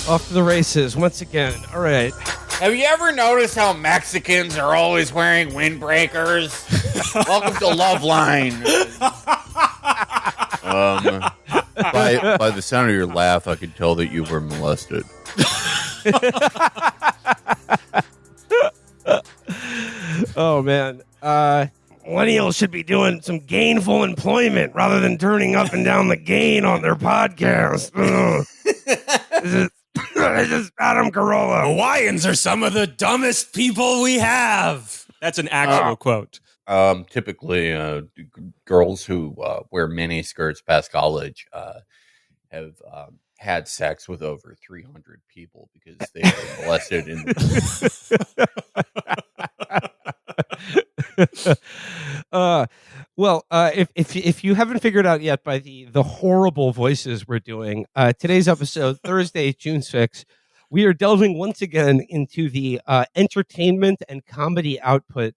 Off to the races once again. All right. Have you ever noticed how Mexicans are always wearing windbreakers? Welcome to Loveline. By the sound of your laugh, I could tell that you were molested. Oh, man. Millennials should be doing some gainful employment rather than turning up and down the gain on their podcast. This is Adam Corolla. Hawaiians are some of the dumbest people we have. That's an actual quote. Typically, girls who wear mini skirts past college have had sex with over 300 people because they were molested in if you haven't figured out yet by the horrible voices we're doing, today's episode, Thursday, June 6th, we are delving once again into the entertainment and comedy output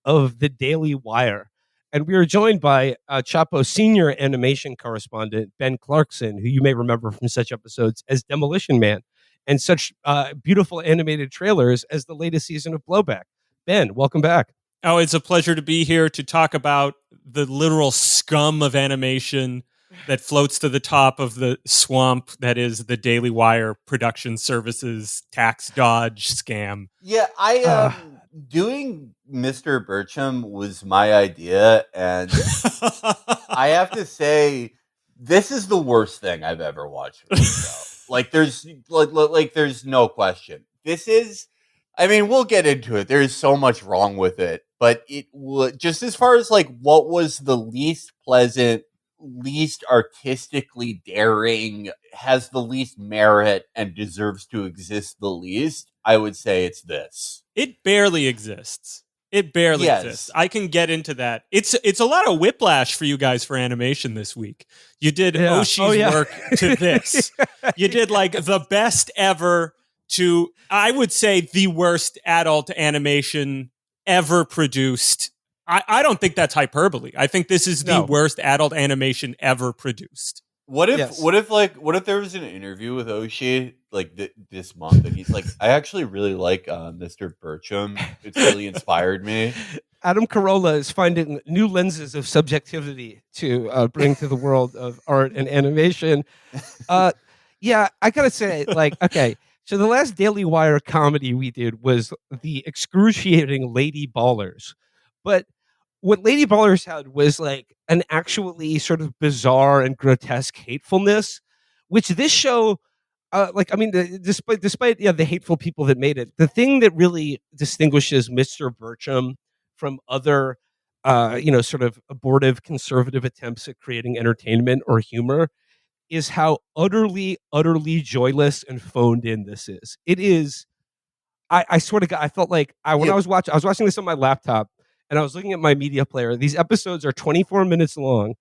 of the Daily Wire. And we are joined by Chapo senior animation correspondent, Ben Clarkson, who you may remember from such episodes as Demolition Man and such beautiful animated trailers as the latest season of Blowback. Ben, welcome back. Oh, it's a pleasure to be here to talk about the literal scum of animation that floats to the top of the swamp that is the Daily Wire production services tax dodge scam. Yeah, doing Mr. Birchum was my idea, and I have to say, this is the worst thing I've ever watched for this show. There's no question. This is, I mean, we'll get into it. There's so much wrong with it, but it just as far as like what was the least pleasant, least artistically daring, has the least merit, and deserves to exist the least, I would say it's this. It barely exists. It barely exists. I can get into that. It's a lot of whiplash for you guys for animation this week. You did Oshi's work to this. You did like the best ever to, I would say, the worst adult animation ever produced. I don't think that's hyperbole. I think this is the worst adult animation ever produced. What if there was an interview with Oshie like this month, and he's like, I actually really like Mr. Birchum. It's really inspired me. Adam Corolla is finding new lenses of subjectivity to bring to the world of art and animation. I gotta say, like, okay, so the last Daily Wire comedy we did was the excruciating Lady Ballers, but what Lady Ballers had was like an actually sort of bizarre and grotesque hatefulness, which this show, despite the hateful people that made it, the thing that really distinguishes Mr. Birchum from other, sort of abortive conservative attempts at creating entertainment or humor is how utterly, utterly joyless and phoned in this is. It is. I swear to God, I felt like I was watching this on my laptop. And I was looking at my media player. These episodes are 24 minutes long.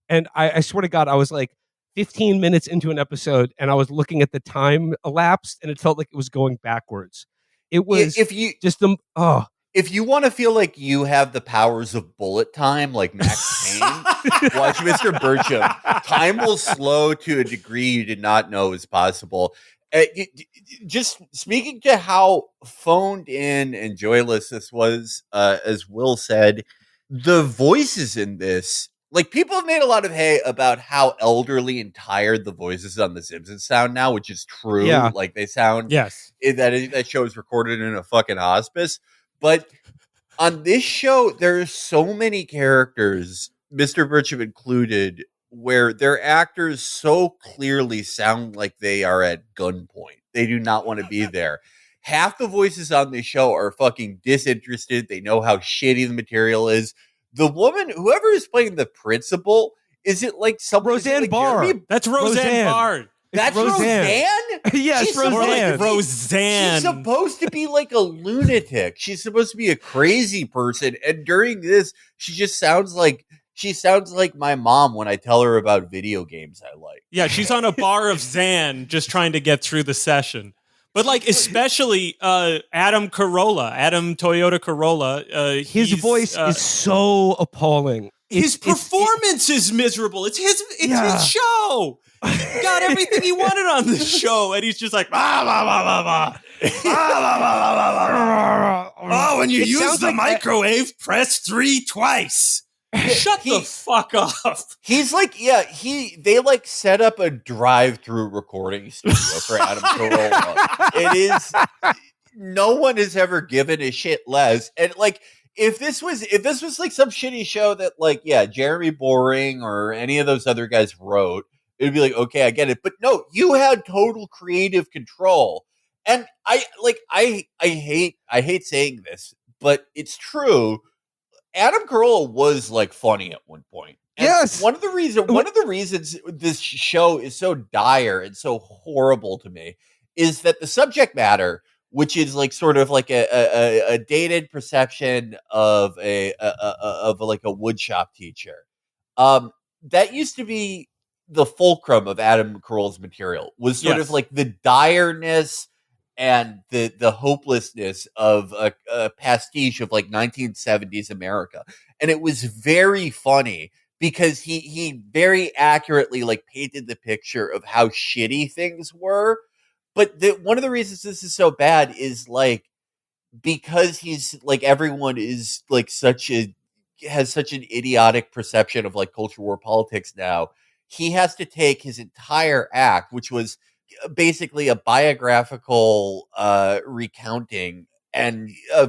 And I swear to God, I was like 15 minutes into an episode and I was looking at the time elapsed and it felt like it was going backwards. It was if you want to feel like you have the powers of bullet time, like Max Payne, watch Mr. Birchum. Time will slow to a degree you did not know was possible. Just speaking to how phoned in and joyless this was, as Will said, the voices in this, like, people have made a lot of hay about how elderly and tired the voices on The Simpsons sound now, which is true. Yeah. Like, they sound, that show is recorded in a fucking hospice. But on this show, there are so many characters, Mr. Birchum included, where their actors so clearly sound like they are at gunpoint. They do not want to be there. Half the voices on this show are fucking disinterested. They know how shitty the material is. The woman, whoever is playing the principal, is it like someone? Roseanne Barr. That's Roseanne Barr. That's Roseanne? Yes, She's Roseanne. Roseanne. She's supposed to be like a lunatic. She's supposed to be a crazy person. And during this, she sounds like my mom when I tell her about video games I like. Yeah, she's on a bar of Xan just trying to get through the session. But like, especially Adam Toyota Corolla. His voice is so appalling. His performance is miserable. It's his show. He got everything he wanted on this show, and he's just like, bah, bah, bah, bah, bah. Oh, when you use the microwave, press 3 twice. Shut the fuck up. He's like, they like set up a drive-through recording studio for Adam Corolla. It is, no one has ever given a shit less. And like, if this was like some shitty show that like, Jeremy Boring or any of those other guys wrote, it'd be like, okay, I get it. But no, you had total creative control. And I hate saying this, but it's true. Adam Carolla was like funny at one point. And yes. One of the reasons this show is so dire and so horrible to me is that the subject matter, which is like sort of like a dated perception of a woodshop teacher, that used to be the fulcrum of Adam Carolla's material, was sort of like the direness and the hopelessness of a pastiche of like 1970s America. And it was very funny because he very accurately like painted the picture of how shitty things were. But one of the reasons this is so bad is like, because he's like, everyone is like has such an idiotic perception of like culture war politics now. He has to take his entire act, which was basically a biographical recounting and a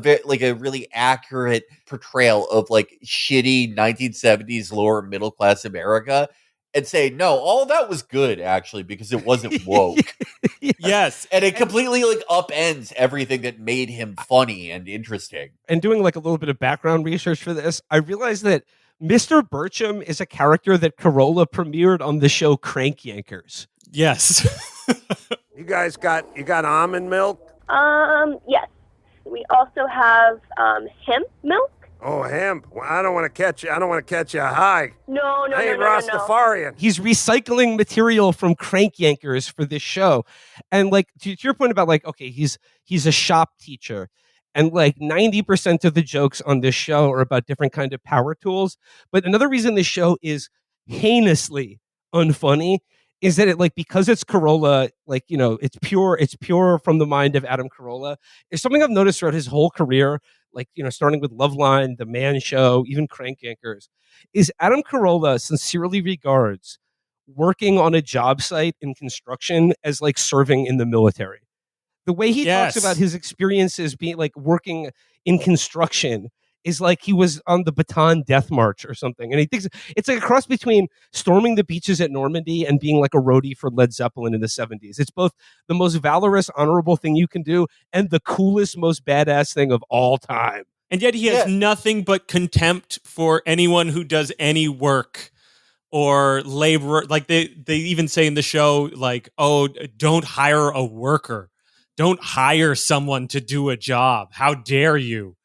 really accurate portrayal of like shitty 1970s lower middle class America, and say, no, all that was good actually because it wasn't woke. Yes. And it completely like upends everything that made him funny and interesting. And doing like a little bit of background research for this, I realized that Mr. Birchum is a character that Corolla premiered on the show Crank Yankers. Yes. You guys got almond milk? Yes. We also have hemp milk. Oh, hemp. Well, I don't want to catch you high. No. I ain't Rastafarian. He's recycling material from Crank Yankers for this show. And like to your point about like, okay, he's a shop teacher. And like 90% of the jokes on this show are about different kind of power tools. But another reason this show is heinously unfunny is that it like, because it's Corolla, like, you know, it's pure from the mind of Adam Carolla. It's something I've noticed throughout his whole career, like, you know, starting with Loveline, The Man Show, even Crank Yankers, is Adam Carolla sincerely regards working on a job site in construction as like serving in the military. The way he talks about his experiences being like working in construction is like he was on the Bataan Death March or something. And he thinks it's like a cross between storming the beaches at Normandy and being like a roadie for Led Zeppelin in the 70s. It's both the most valorous, honorable thing you can do and the coolest, most badass thing of all time. And yet he has nothing but contempt for anyone who does any work or labor. Like they even say in the show, like, oh, don't hire a worker. Don't hire someone to do a job. How dare you?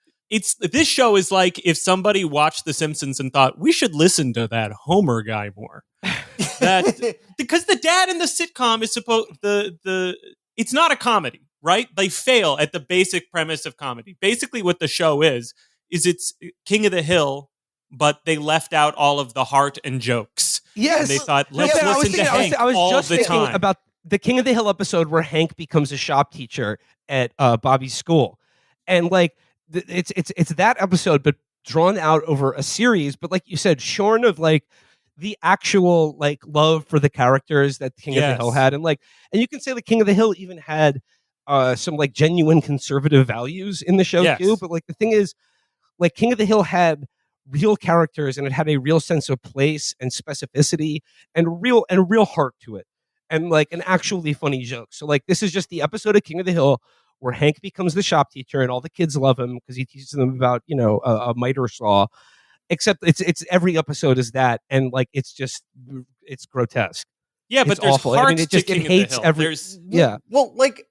This show is like if somebody watched The Simpsons and thought we should listen to that Homer guy more. Because the dad in the sitcom is it's not a comedy, right? They fail at the basic premise of comedy. Basically what the show is it's King of the Hill, but they left out all of the heart and jokes. Yes. And they thought, let's listen to Hank I was all just the thinking time. about the King of the Hill episode where Hank becomes a shop teacher at Bobby's school. And like, it's that episode, but drawn out over a series. But like you said, shorn of like the actual like love for the characters that King of the Hill had, and you can say the King of the Hill even had some like genuine conservative values in the show too. But like the thing is, like King of the Hill had real characters and it had a real sense of place and specificity and a real heart to it, and like an actually funny joke. So like this is just the episode of King of the Hill where Hank becomes the shop teacher and all the kids love him because he teaches them about, you know, a miter saw. Except it's every episode is that, and like it's grotesque. Yeah, but it's there's awful. hearts I mean, it hates every. Well, like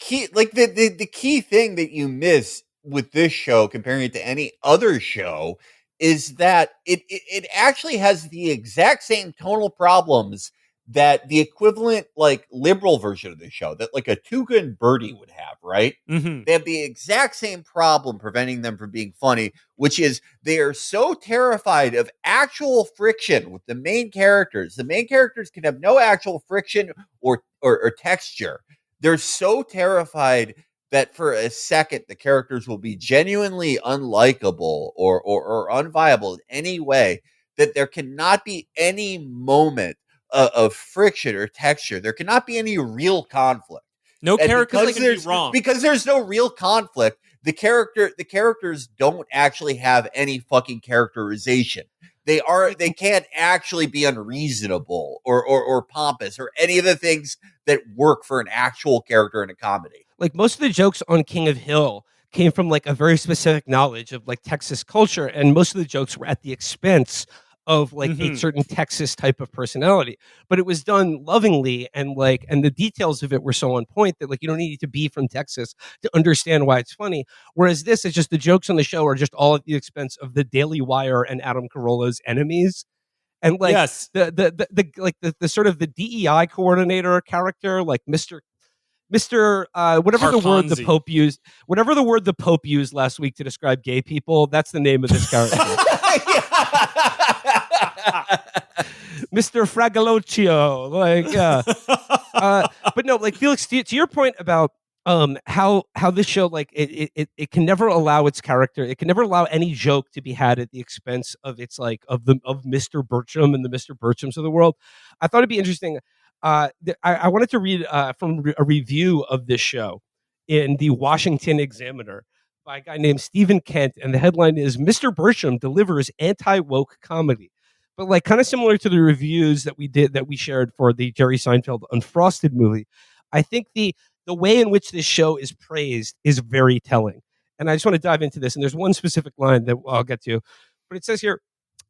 the key thing that you miss with this show comparing it to any other show is that it actually has the exact same tonal problems that the equivalent, like, liberal version of the show that, like, a Tuca and Birdie would have, right? Mm-hmm. They have the exact same problem preventing them from being funny, which is they are so terrified of actual friction with the main characters. The main characters can have no actual friction or texture. They're so terrified that for a second the characters will be genuinely unlikable or unviable in any way, that there cannot be any moment of friction or texture. There cannot be any real conflict. No And characters can be wrong. Because there's no real conflict, the characters don't actually have any fucking characterization. They can't actually be unreasonable or pompous or any of the things that work for an actual character in a comedy. Like, most of the jokes on King of Hill came from like a very specific knowledge of like Texas culture, and most of the jokes were at the expense of like a certain Texas type of personality, but it was done lovingly, and like, and the details of it were so on point that like you don't need to be from Texas to understand why it's funny. Whereas this is just, the jokes on the show are just all at the expense of the Daily Wire and Adam Carolla's enemies. And like the sort of the DEI coordinator character, like Mr. Whatever the word the Pope used, last week to describe gay people, that's the name of this character. Mr. Fragoloccio, like, but no, like, Felix, to your point about how this show, like, it can never allow its character, it can never allow any joke to be had at the expense of its like of Mr. Birchum and the Mr. Birchums of the world. I thought it'd be interesting. I wanted to read from a review of this show in the Washington Examiner by a guy named Stephen Kent, and the headline is "Mr. Birchum delivers anti-woke comedy." But like, kind of similar to the reviews that we shared for the Jerry Seinfeld Unfrosted movie, I think the way in which this show is praised is very telling. And I just want to dive into this. And there's one specific line that I'll get to, but it says here,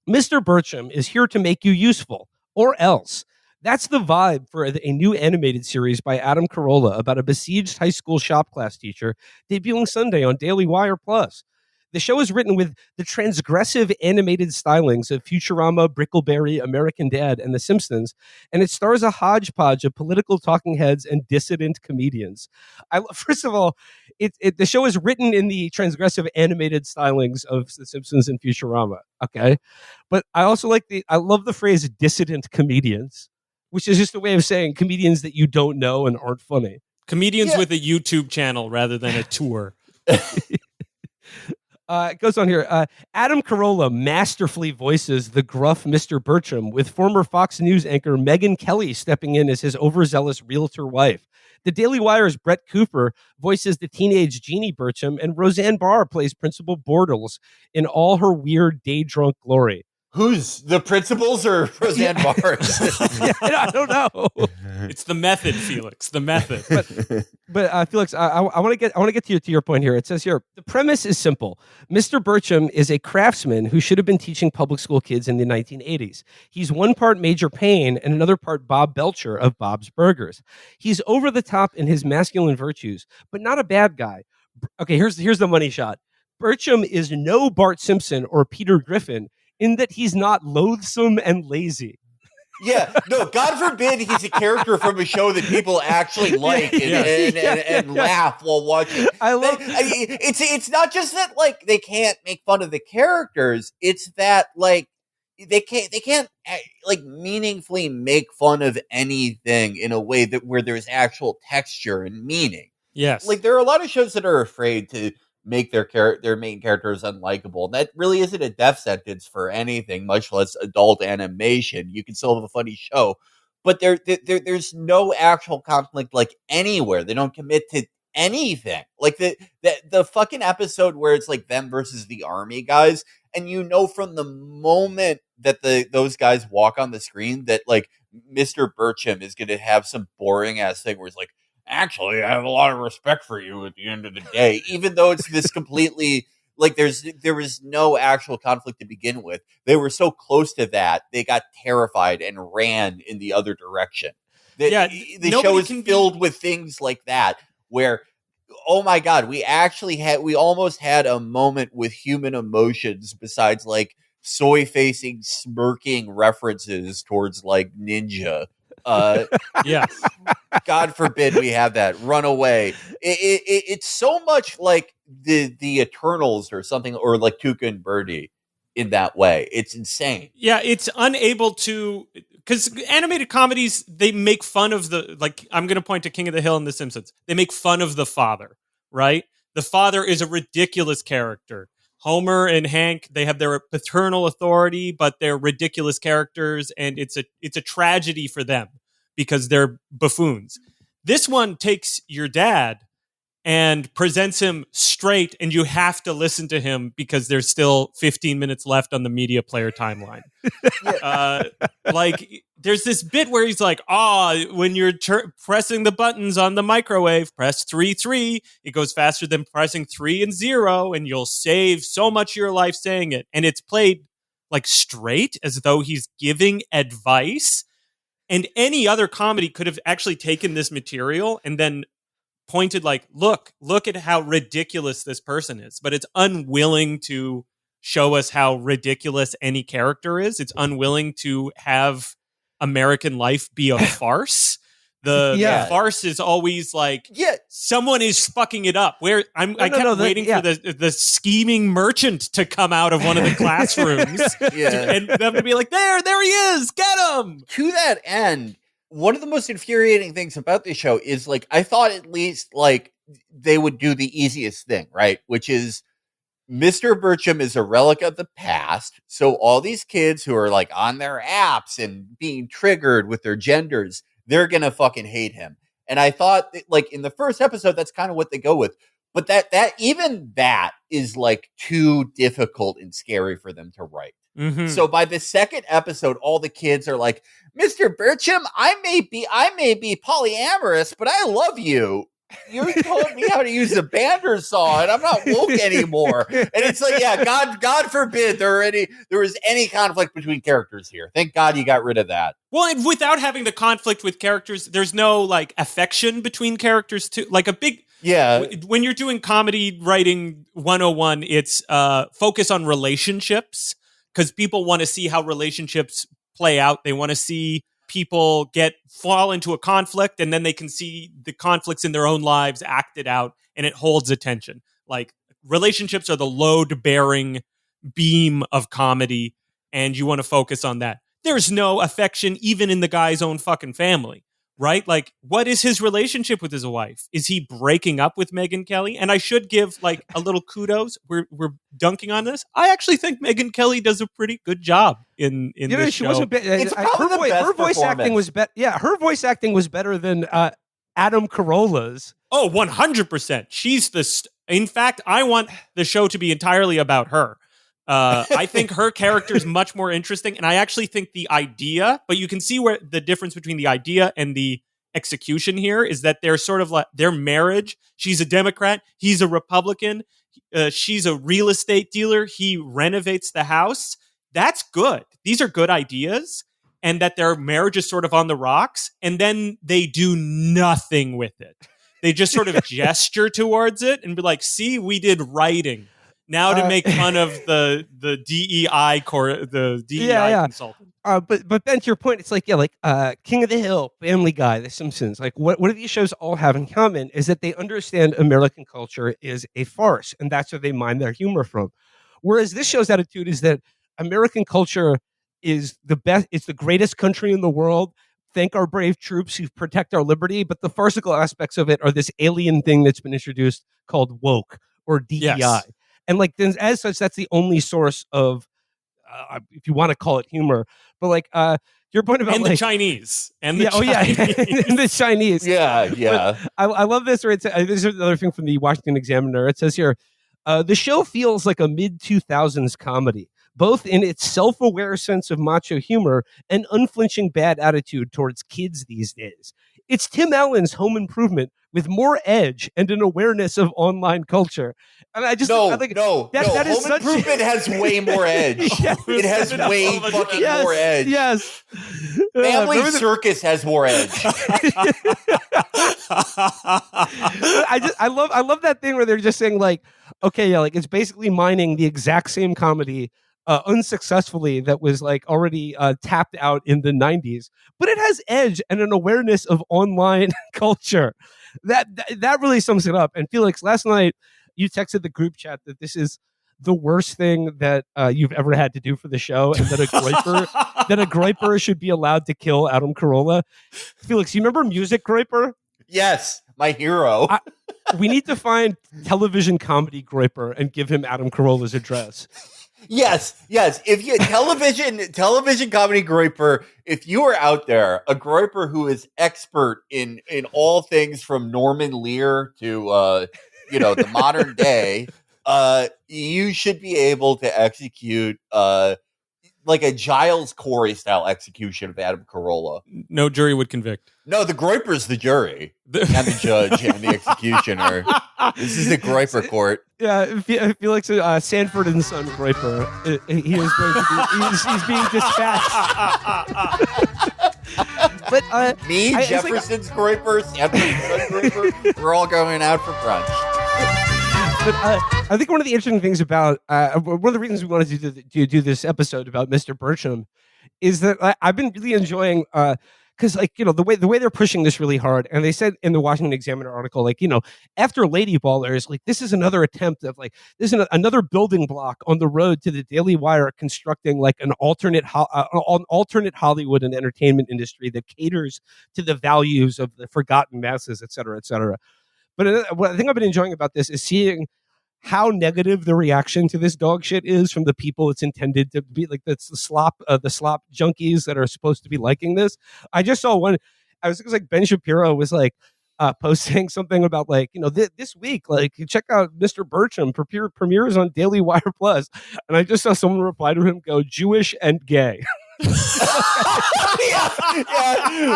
"Mr. Birchum is here to make you useful, or else." That's the vibe for a new animated series by Adam Corolla about a besieged high school shop class teacher, debuting Sunday on Daily Wire Plus. The show is written with the transgressive animated stylings of Futurama, Brickleberry, American Dad, and The Simpsons, and it stars a hodgepodge of political talking heads and dissident comedians. First of all, the show is written in the transgressive animated stylings of The Simpsons and Futurama, okay? But I also I love the phrase dissident comedians, which is just a way of saying comedians that you don't know and aren't funny. Comedians with a YouTube channel rather than a tour. It goes on here. Adam Carolla masterfully voices the gruff Mr. Birchum, with former Fox News anchor Megyn Kelly stepping in as his overzealous realtor wife. The Daily Wire's Brett Cooper voices the teenage Jeannie Birchum, and Roseanne Barr plays Principal Bortles in all her weird day-drunk glory. Who's the principals or Roseanne Barr? I don't know. It's the method, Felix. The method. But Felix, I want to get to your point here. It says here, the premise is simple. Mr. Birchum is a craftsman who should have been teaching public school kids in the 1980s. He's one part Major Payne and another part Bob Belcher of Bob's Burgers. He's over the top in his masculine virtues, but not a bad guy. Okay, here's the money shot. Birchum is no Bart Simpson or Peter Griffin, in that he's not loathsome and lazy. Yeah, no, God forbid he's a character from a show that people actually like and laugh while watching. It's not just that like they can't make fun of the characters, it's that like they can't like meaningfully make fun of anything in a way that where there's actual texture and meaning. Yes. Like there are a lot of shows that are afraid to make their main characters unlikable. That really isn't a death sentence for anything, much less adult animation. You can still have a funny show, but there's no actual conflict like anywhere. They don't commit to anything. Like the fucking episode where it's like them versus the army guys, and you know from the moment that those guys walk on the screen that like Mr. Birchum is going to have some boring ass thing where it's like, actually, I have a lot of respect for you at the end of the day, even though it's this completely like there was no actual conflict to begin with. They were so close to that, they got terrified and ran in the other direction. The show is filled with things like that where, oh my God, we almost had a moment with human emotions besides like soy facing, smirking references towards like Ninja. Yes. God forbid we have that. Run away. It's so much like the Eternals or something, or like Tuca and Birdie in that way. It's insane. Yeah, it's unable to, because animated comedies, they make fun of the, like, I'm going to point to King of the Hill and The Simpsons. They make fun of the father, right? The father is a ridiculous character. Homer and Hank, they have their paternal authority, but they're ridiculous characters, and it's a tragedy for them because they're buffoons. This one takes your dad and presents him straight, and you have to listen to him because there's still 15 minutes left on the media player timeline. Like, there's this bit where he's like, when you're pressing the buttons on the microwave, press 3-3. It goes faster than pressing 3 and 0, and you'll save so much of your life saying it. And it's played like straight, as though he's giving advice. And any other comedy could have actually taken this material and then pointed like, look at how ridiculous this person is. But it's unwilling to show us how ridiculous any character is. It's unwilling to have American life be a farce. The farce is always like, someone is fucking it up. Where I kept waiting for the scheming merchant to come out of one of the classrooms and them to be like, there he is, get him. To that end, one of the most infuriating things about this show is, like, I thought at least, like, they would do the easiest thing, right? Which is Mr. Birchum is a relic of the past. So all these kids who are, like, on their apps and being triggered with their genders, they're going to fucking hate him. And I thought that, like, in the first episode, that's kind of what they go with. But that even that is, like, too difficult and scary for them to write. Mm-hmm. So by the second episode, all the kids are like, Mr. Birchum, I may be polyamorous, but I love you. You told me how to use a bander saw, and I'm not woke anymore. And it's like, God forbid there was any conflict between characters here. Thank God you got rid of that. Well, and without having the conflict with characters, there's no, like, affection between characters too. Like a big... Yeah. When you're doing comedy writing 101, it's focus on relationships, because people want to see how relationships play out. They want to see people fall into a conflict, and then they can see the conflicts in their own lives acted out, and it holds attention. Like, relationships are the load-bearing beam of comedy, and you want to focus on that. There's no affection even in the guy's own fucking family, right? Like, what is his relationship with his wife? Is he breaking up with Megyn Kelly? And I should give, like, a little kudos. We're dunking on this. I actually think Megyn Kelly does a pretty good job in this show. Wasn't her voice acting was better. Yeah, her voice acting was better than Adam Carolla's. Oh, 100%. She's in fact, I want the show to be entirely about her. I think her character is much more interesting, and I actually think the idea, but you can see where the difference between the idea and the execution here is that they're sort of like their marriage. She's a Democrat, he's a Republican, she's a real estate dealer, he renovates the house. That's good. These are good ideas, and that their marriage is sort of on the rocks, and then they do nothing with it. They just sort of gesture towards it and be like, see, we did writing. Now to make fun of the DEI consultant. But Ben, to your point, it's like King of the Hill, Family Guy, The Simpsons. Like, what do these shows all have in common is that they understand American culture is a farce, and that's where they mine their humor from. Whereas this show's attitude is that American culture is the best, it's the greatest country in the world. Thank our brave troops who protect our liberty. But the farcical aspects of it are this alien thing that's been introduced called woke or DEI. Yes. And like, then as such, that's the only source of, if you want to call it humor. But like, your point about and like, the Chinese and the Chinese. And the Chinese. Yeah. I love this. Where this is another thing from the Washington Examiner. It says here, the show feels like a mid-2000s comedy, both in its self-aware sense of macho humor and unflinching bad attitude towards kids these days. It's Tim Allen's Home Improvement with more edge and an awareness of online culture. And I just think Home Improvement has way more edge. It has way fucking more edge. Yes. Family Circus has more edge. I love that thing where they're just saying like, okay, yeah, like it's basically mining the exact same comedy unsuccessfully that was like already tapped out in the 90s, but it has edge and an awareness of online culture. That really sums it up. And Felix, last night you texted the group chat that this is the worst thing that you've ever had to do for the show, and that a groiper should be allowed to kill Adam Corolla. Felix, you remember Music Groiper? Yes, my hero. We need to find television comedy groiper and give him Adam Carolla's address. Yes. If you television comedy groiper, if you are out there, a groiper who is expert in all things from Norman Lear to the modern day, you should be able to execute like a Giles Corey style execution of Adam Corolla. No jury would convict. No, the groiper's the jury and the judge and the executioner. This is the groiper court. Yeah, Felix Sanford and Son groiper. He is going to be. He's being dispatched. But Jefferson's groiper, Sanford and Son groiper. We're all going out for brunch. But I think one of the interesting things about one of the reasons we wanted to do this episode about Mr. Birchum is that I've been really enjoying because the way they're pushing this really hard, and they said in the Washington Examiner article, after Lady Ballers, this is another attempt of this is another building block on the road to the Daily Wire constructing an alternate Hollywood and entertainment industry that caters to the values of the forgotten masses, et cetera, et cetera. But what I think I've been enjoying about this is seeing how negative the reaction to this dog shit is from the people it's intended to be, the slop junkies that are supposed to be liking this. I just saw one. I was Ben Shapiro was posting something about this week, check out Mr. Birchum premieres on Daily Wire Plus, and I just saw someone reply to him go Jewish and gay. Yeah.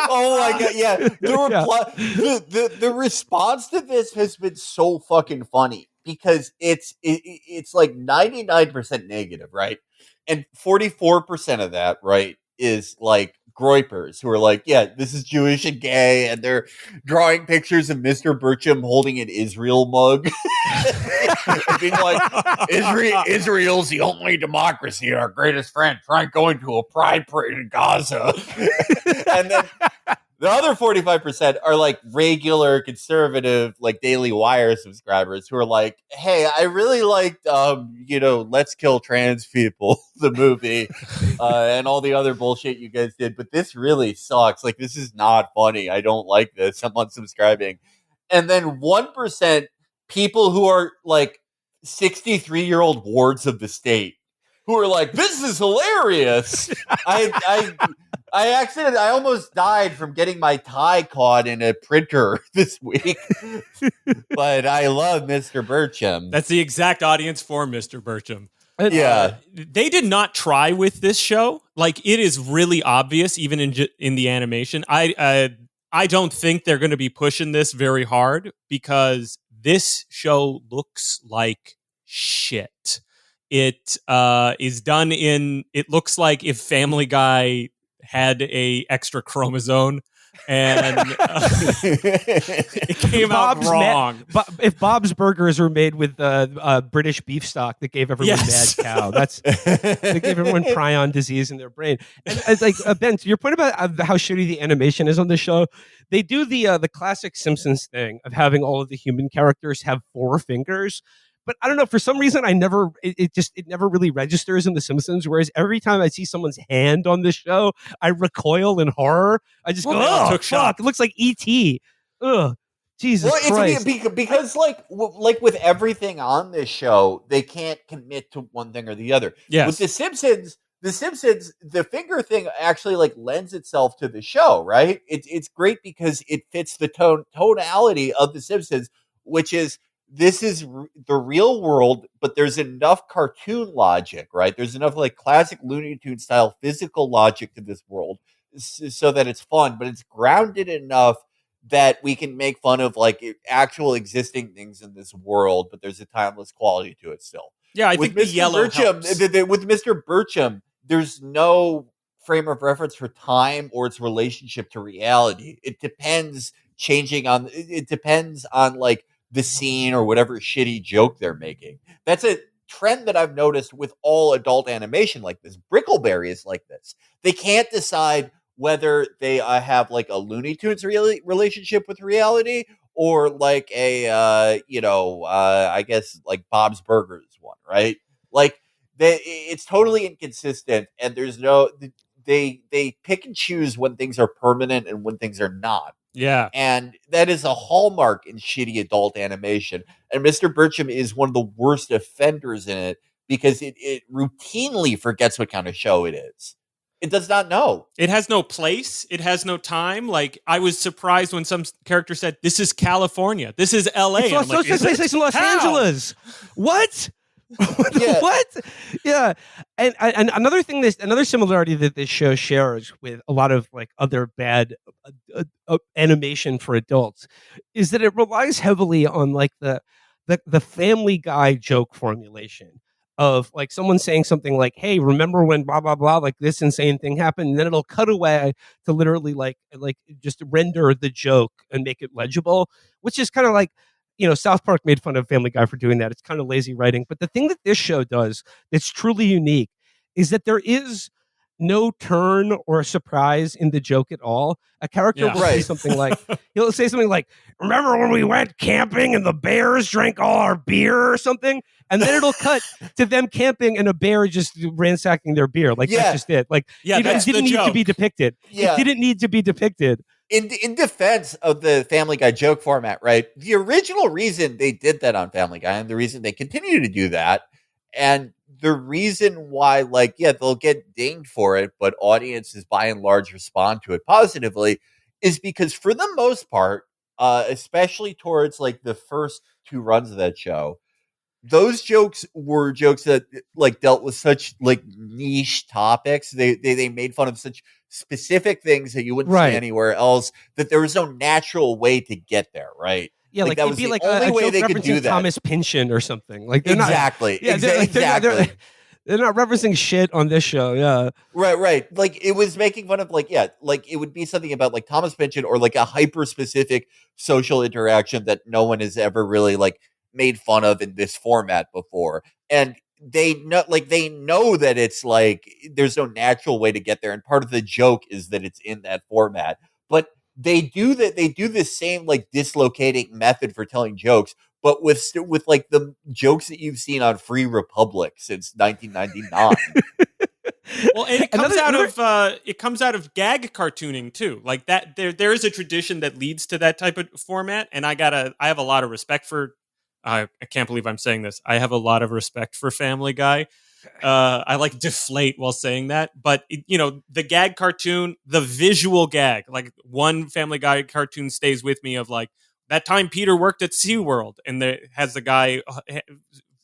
Oh my god. Yeah. The response to this has been so fucking funny because it's 99% negative, right? And 44% of that, right, is groipers who are this is Jewish and gay, and they're drawing pictures of Mr. Birchum holding an Israel mug. And being Israel's the only democracy, our greatest friend. Try going to a pride parade in Gaza. And then the other 45% are regular conservative, Daily Wire subscribers who are hey, I really liked, Let's Kill Trans People, the movie, and all the other bullshit you guys did. But this really sucks. This is not funny. I don't like this. I'm unsubscribing. And then 1% people who are 63-year-old wards of the state who are this is hilarious. I almost died from getting my tie caught in a printer this week. But I love Mr. Birchum. That's the exact audience for Mr. Birchum. Yeah. They did not try with this show. It is really obvious, even in the animation. I don't think they're going to be pushing this very hard because this show looks like shit. It is done it looks like if Family Guy had a extra chromosome and it came out wrong. If Bob's Burgers were made with British beef stock that gave everyone mad cow, they gave everyone prion disease in their brain. And Ben, to your point about how shitty the animation is on this show, they do the classic Simpsons thing of having all of the human characters have 4 fingers. But I don't know, for some reason, it never really registers in The Simpsons. Whereas every time I see someone's hand on this show, I recoil in horror. I just go, oh, fuck, it looks like E.T. Ugh, Jesus Christ. Because with everything on this show, they can't commit to one thing or the other. Yes. With The Simpsons, the finger thing actually lends itself to the show, right? It's great because it fits the tonality of The Simpsons, which is, this is the real world, but there's enough cartoon logic, right? There's enough classic Looney Tunes style physical logic to this world so that it's fun, but it's grounded enough that we can make fun of actual existing things in this world, but there's a timeless quality to it still. Yeah, I think the yellow helps. With Mr. Birchum, there's no frame of reference for time or its relationship to reality. It depends on the scene or whatever shitty joke they're making. That's trend that I've noticed with all adult animation like this. Brickleberry is like this. They can't decide whether they have like a Looney Tunes relationship with reality or like a I guess like Bob's Burgers one, right? Like it's totally inconsistent, and there's no they pick and choose when things are permanent and when things are not. Yeah. And that is a hallmark in shitty adult animation. And Mr. Birchum is one of the worst offenders in it because it routinely forgets what kind of show it is. It does not know. It has no place. It has no time. Like, I was surprised when some character said, "This is California. This is L.A." It's Los Angeles. What? Yeah. What? Yeah. And another thing, another similarity that this show shares with a lot of like other bad animation for adults is that it relies heavily on like the Family Guy joke formulation of like someone saying something like, "Hey, remember when blah blah blah, like this insane thing happened?" And then it'll cut away to literally like just render the joke and make it legible, which is kind of like, South Park made fun of Family Guy for doing that. It's kind of lazy writing. But the thing that this show does that's truly unique is that there is no turn or surprise in the joke at all. A character will say something like, "Remember when we went camping and the bears drank all our beer," or something? And then it'll cut to them camping and a bear just ransacking their beer. Like, that's just it. Like, it didn't need to be depicted. Yeah. It didn't need to be depicted. In defense of the Family Guy joke format, right? The original reason they did that on Family Guy, and the reason they continue to do that, and the reason why, they'll get dinged for it, but audiences by and large respond to it positively, is because for the most part, especially towards like the first two runs of that show, those jokes were jokes that like dealt with such like niche topics. They made fun of such specific things that you wouldn't see anywhere else, that there was no natural way to get there, right? Yeah, like that it'd was be the like only a way joke they could do referencing that. Thomas Pynchon or something. Like Exactly. They're not referencing shit on this show. Yeah. Right. Like it was making fun of like it would be something about like Thomas Pynchon or like a hyper specific social interaction that no one has ever really like made fun of in this format before. And they know that it's like there's no natural way to get there, and part of the joke is that it's in that format. But they do the same like dislocating method for telling jokes, but with like the jokes that you've seen on Free Republic since 1999. Well, and it comes out of gag cartooning too. Like that, there is a tradition that leads to that type of format, and I have a lot of respect for. I can't believe I'm saying this. I have a lot of respect for Family Guy. I like deflate while saying that, but the gag cartoon, the visual gag, like one Family Guy cartoon stays with me of like that time Peter worked at SeaWorld and has the guy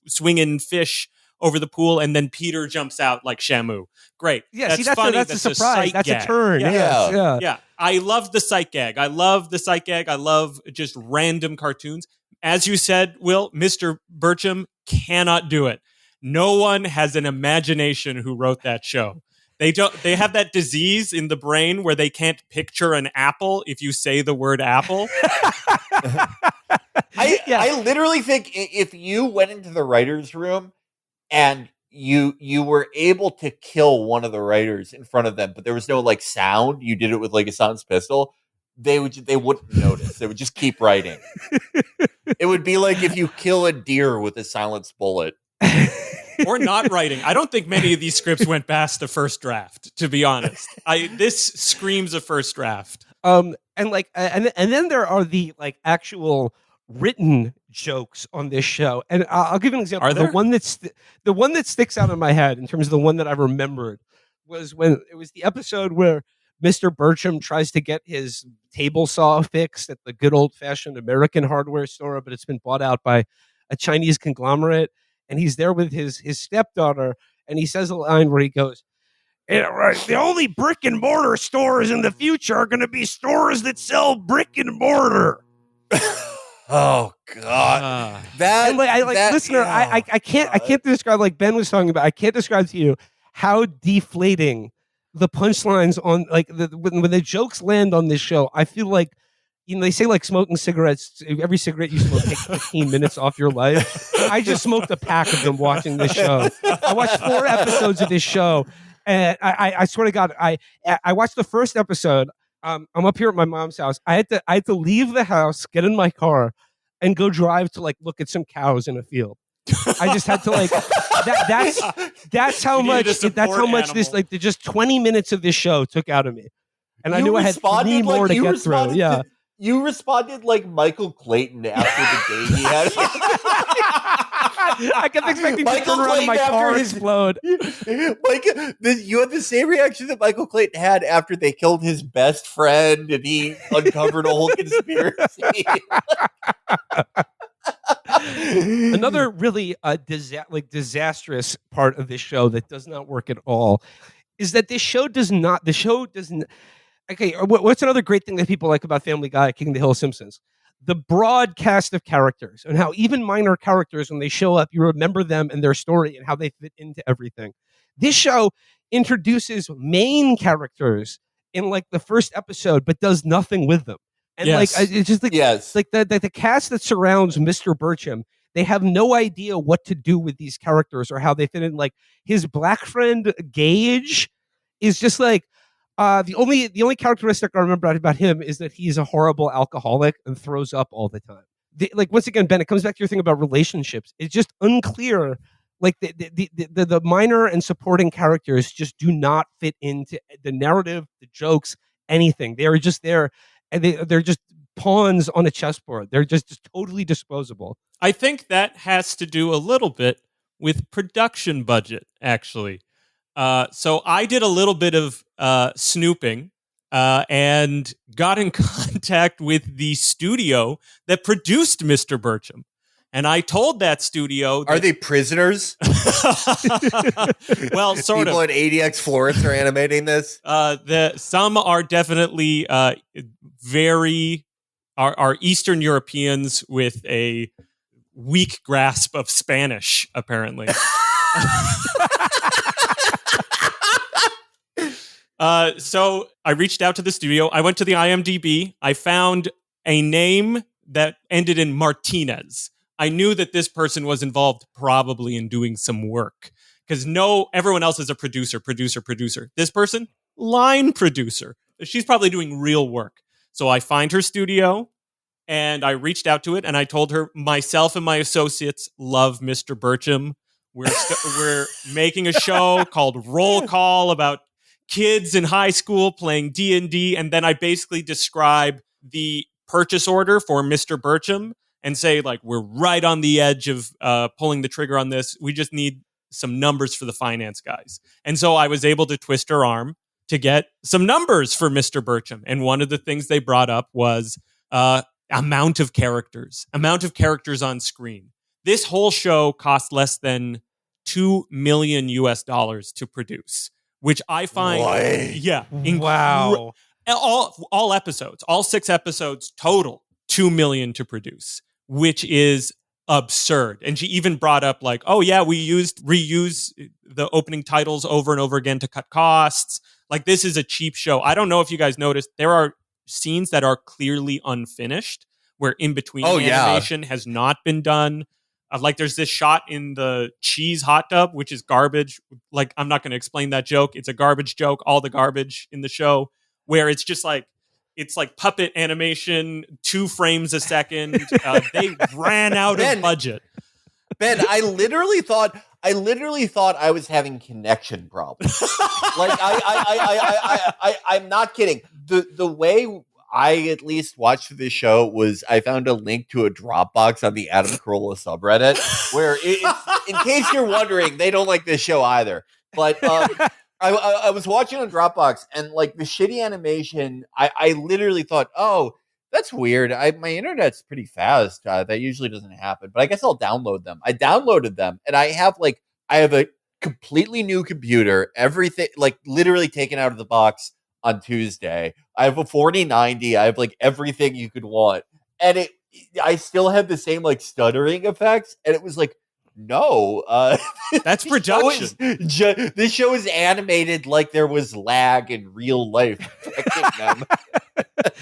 swinging fish over the pool, and then Peter jumps out like Shamu. Great. Yeah, that's funny. That's a surprise. That's gag. A turn. Yeah. I love the sight gag. I love just random cartoons. As you said, Will, Mr. Birchum cannot do it. No one has an imagination who wrote that show. They have that disease in the brain where they can't picture an apple if you say the word apple. I literally think if you went into the writer's room and you were able to kill one of the writers in front of them, but there was no like sound, you did it with like a silenced pistol, they wouldn't notice. They would just keep writing. It would be like if you kill a deer with a silenced bullet. Or not writing. I don't think many of these scripts went past the first draft, to be honest. This screams a first draft. And then there are the like actual written jokes on this show. And I'll give you an example. Are there? The one that sticks out in my head in terms of the one that I remembered was when it was the episode where Mr. Birchum tries to get his table saw fixed at the good old-fashioned American hardware store, but it's been bought out by a Chinese conglomerate. And he's there with his stepdaughter, and he says a line where he goes, "Yeah, right. The only brick and mortar stores in the future are going to be stores that sell brick and mortar." Oh God! I can't describe, like Ben was talking about. I can't describe to you how deflating the punchlines on like when the jokes land on this show. I feel like, they say like smoking cigarettes, every cigarette you smoke takes 15 minutes off your life. I just smoked a pack of them watching this show. I watched 4 episodes of this show, and I swear to God, I watched the first episode. I'm up here at my mom's house. I had to leave the house, get in my car, and go drive to like look at some cows in a field. I just had to like that's how much this like just 20 minutes of this show took out of me. And I knew I had 3 more to get through. Yeah. You responded like Michael Clayton after the day he had. I kept expecting to turn around and my car explode. You had the same reaction that Michael Clayton had after they killed his best friend and he uncovered a whole conspiracy. Another really disastrous part of this show that does not work at all is that the show doesn't. Okay, what's another great thing that people like about Family Guy, King of the Hill, Simpsons? The broad cast of characters and how even minor characters, when they show up, you remember them and their story and how they fit into everything. This show introduces main characters in like the first episode, but does nothing with them. And like it's just like like the cast that surrounds Mr. Birchum, they have no idea what to do with these characters or how they fit in. Like his black friend Gage is just like the only characteristic I remember about him is that he's a horrible alcoholic and throws up all the time. Like once again, Ben, it comes back to your thing about relationships. It's just unclear. Like the minor and supporting characters just do not fit into the narrative, the jokes, anything. They are just there, and they're just pawns on a chessboard. They're just totally disposable. I think that has to do a little bit with production budget, actually. So I did a little bit of snooping and got in contact with the studio that produced Mr. Birchum. And I told that studio... Are they prisoners? Well, sort People of. at ADX Florence are animating this? Some are definitely are Eastern Europeans with a weak grasp of Spanish, apparently. So I reached out to the studio. I went to the IMDb. I found a name that ended in Martinez. I knew that this person was involved probably in doing some work because everyone else is a producer. This person, line producer. She's probably doing real work. So I find her studio and I reached out to it and I told her myself and my associates love Mr. Birchum. We're making a show called Roll Call about kids in high school playing D&D, and then I basically describe the purchase order for Mr. Birchum and say, like, we're right on the edge of pulling the trigger on this. We just need some numbers for the finance guys. And so I was able to twist her arm to get some numbers for Mr. Birchum. And one of the things they brought up was amount of characters on screen. This whole show cost less than $2 million to produce, which I find, wow, all episodes, all 6 episodes total, $2 million to produce, which is absurd. And she even brought up like, oh yeah, we reuse the opening titles over and over again to cut costs. Like, this is a cheap show. I don't know if you guys noticed, there are scenes that are clearly unfinished, where in between animation has not been done. Like, there's this shot in the cheese hot tub, which is garbage. Like, I'm not going to explain that joke. It's a garbage joke, all the garbage in the show, where it's just like, it's like puppet animation, 2 frames a second. They ran out of budget. Ben, I literally thought I was having connection problems. Like, I'm not kidding. The way I at least watched this show was I found a link to a Dropbox on the Adam Corolla subreddit where, in case you're wondering, they don't like this show either. But I was watching on Dropbox, and like the shitty animation, I literally thought, oh, that's weird. My internet's pretty fast. That usually doesn't happen, but I guess I'll download them. I downloaded them, and I have a completely new computer, everything like literally taken out of the box on Tuesday. I have a 4090. I have like everything you could want. And I still had the same like stuttering effects. And it was like, no, that's production. This show is animated like there was lag in real life.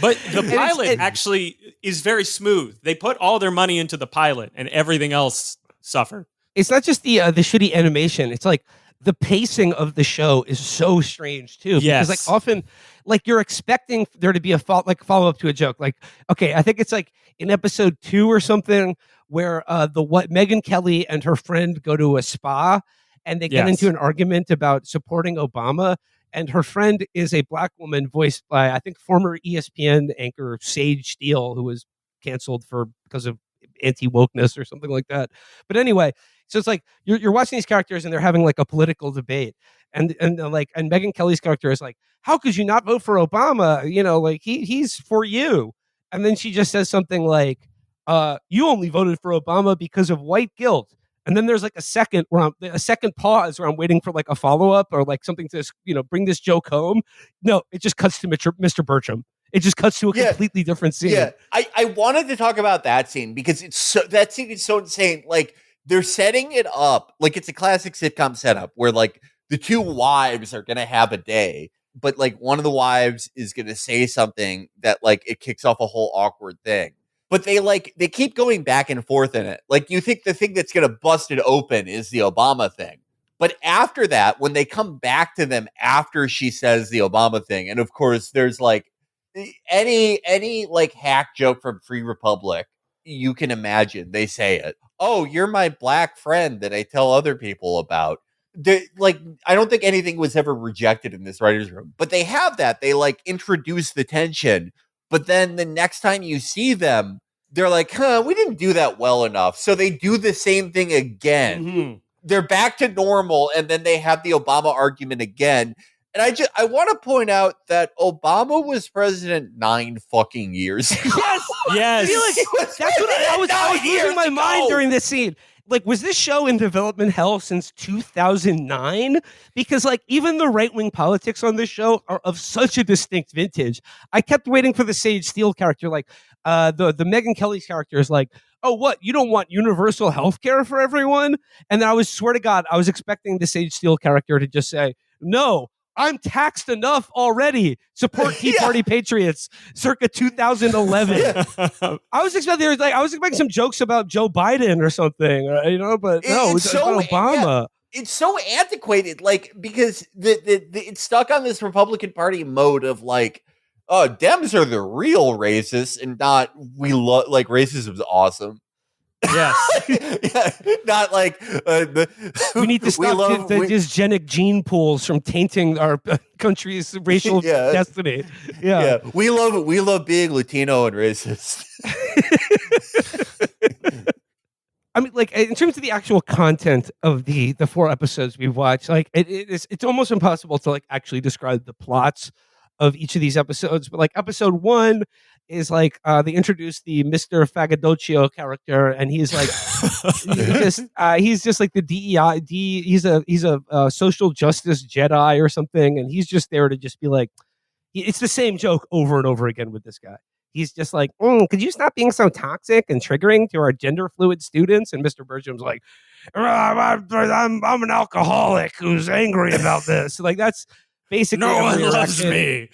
But the pilot actually is very smooth. They put all their money into the pilot and everything else suffer. It's not just the shitty animation. It's like the pacing of the show is so strange too. Yes. Because like often, like you're expecting there to be a follow up to a joke. Like, okay, I think it's like in episode 2 or something where Megyn Kelly and her friend go to a spa and they get into an argument about supporting Obama. And her friend is a black woman voiced by, I think, former ESPN anchor Sage Steele, who was canceled because of anti-wokeness or something like that. But anyway, so it's like you're watching these characters and they're having like a political debate, and Megyn Kelly's character is like, how could you not vote for Obama? You know, like he's for you. And then she just says something like, you only voted for Obama because of white guilt. And then there's like a second pause where I'm waiting for like a follow up or like something to, you know, bring this joke home. No, it just cuts to Mr. Birchum. It just cuts to a completely different scene. Yeah, I wanted to talk about that scene because that scene is so insane. Like, they're setting it up like it's a classic sitcom setup where like the two wives are gonna have a day, but like one of the wives is gonna say something that like it kicks off a whole awkward thing. But they keep going back and forth in it. Like, you think the thing that's gonna bust it open is the Obama thing. But after that, when they come back to them after she says the Obama thing, and of course there's like any like hack joke from Free Republic you can imagine, they say it. Oh, you're my black friend that I tell other people about. Like, I don't think anything was ever rejected in this writer's room, but they have that. They like introduce the tension, but then the next time you see them, they're like, we didn't do that well enough. So they do the same thing again. Mm-hmm. They're back to normal, and then they have the Obama argument again. And I want to point out that Obama was president 9 fucking years ago. Yes. Felix, that's what I was losing my mind during this scene. Like, was this show in development hell since 2009? Because like even the right-wing politics on this show are of such a distinct vintage. I kept waiting for the Sage Steele character. Like the Megyn Kelly's character is like, oh, what? You don't want universal health care for everyone? And then I swear to God, I was expecting the Sage Steele character to just say, no, I'm taxed enough already. Support Tea Party patriots, circa 2011. I was expecting some jokes about Joe Biden or something, you know. But no, it's about Obama. It's so antiquated, like, because it's stuck on this Republican Party mode of like, oh, Dems are the real racists, and not like racism is awesome. Yes. Not like we need to stop the dysgenic gene pools from tainting our country's racial destiny. Yeah. We love being Latino and racist. I mean, like, in terms of the actual content of the 4 episodes we've watched, like it's almost impossible to like actually describe the plots of each of these episodes. But like episode 1 is like they introduce the Mr. Fagadoccio character, and he's like he's just like the DEI. He's a social justice Jedi or something, and he's just there to just be like, it's the same joke over and over again with this guy. He's just like, could you stop being so toxic and triggering to our gender fluid students? And Mr. Birchum's like, I'm an alcoholic who's angry about this. Like, that's basically no one loves me.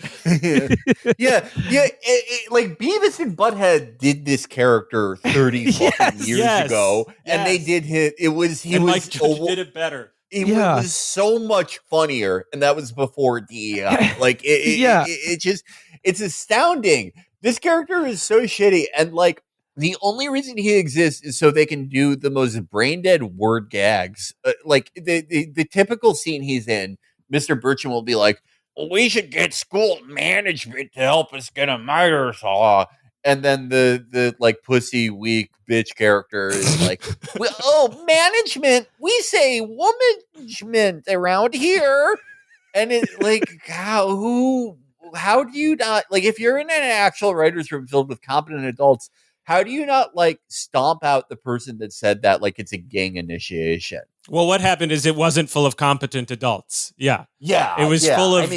Like Beavis and Butthead did this character 30 fucking years ago, and they did hit. Mike Judge did it better. It was so much funnier, and that was before DEI. Like it's astounding. This character is so shitty, and like the only reason he exists is so they can do the most brain dead word gags. Like the typical scene he's in, Mr. Birchum will be like, well, we should get school management to help us get a miter saw. And then the like pussy weak bitch character is like, management, we say womanagement around here. And it like, how do you not, like, if you're in an actual writer's room filled with competent adults, how do you not like stomp out the person that said that like it's a gang initiation? Well, what happened is it wasn't full of competent adults. Yeah. It was full of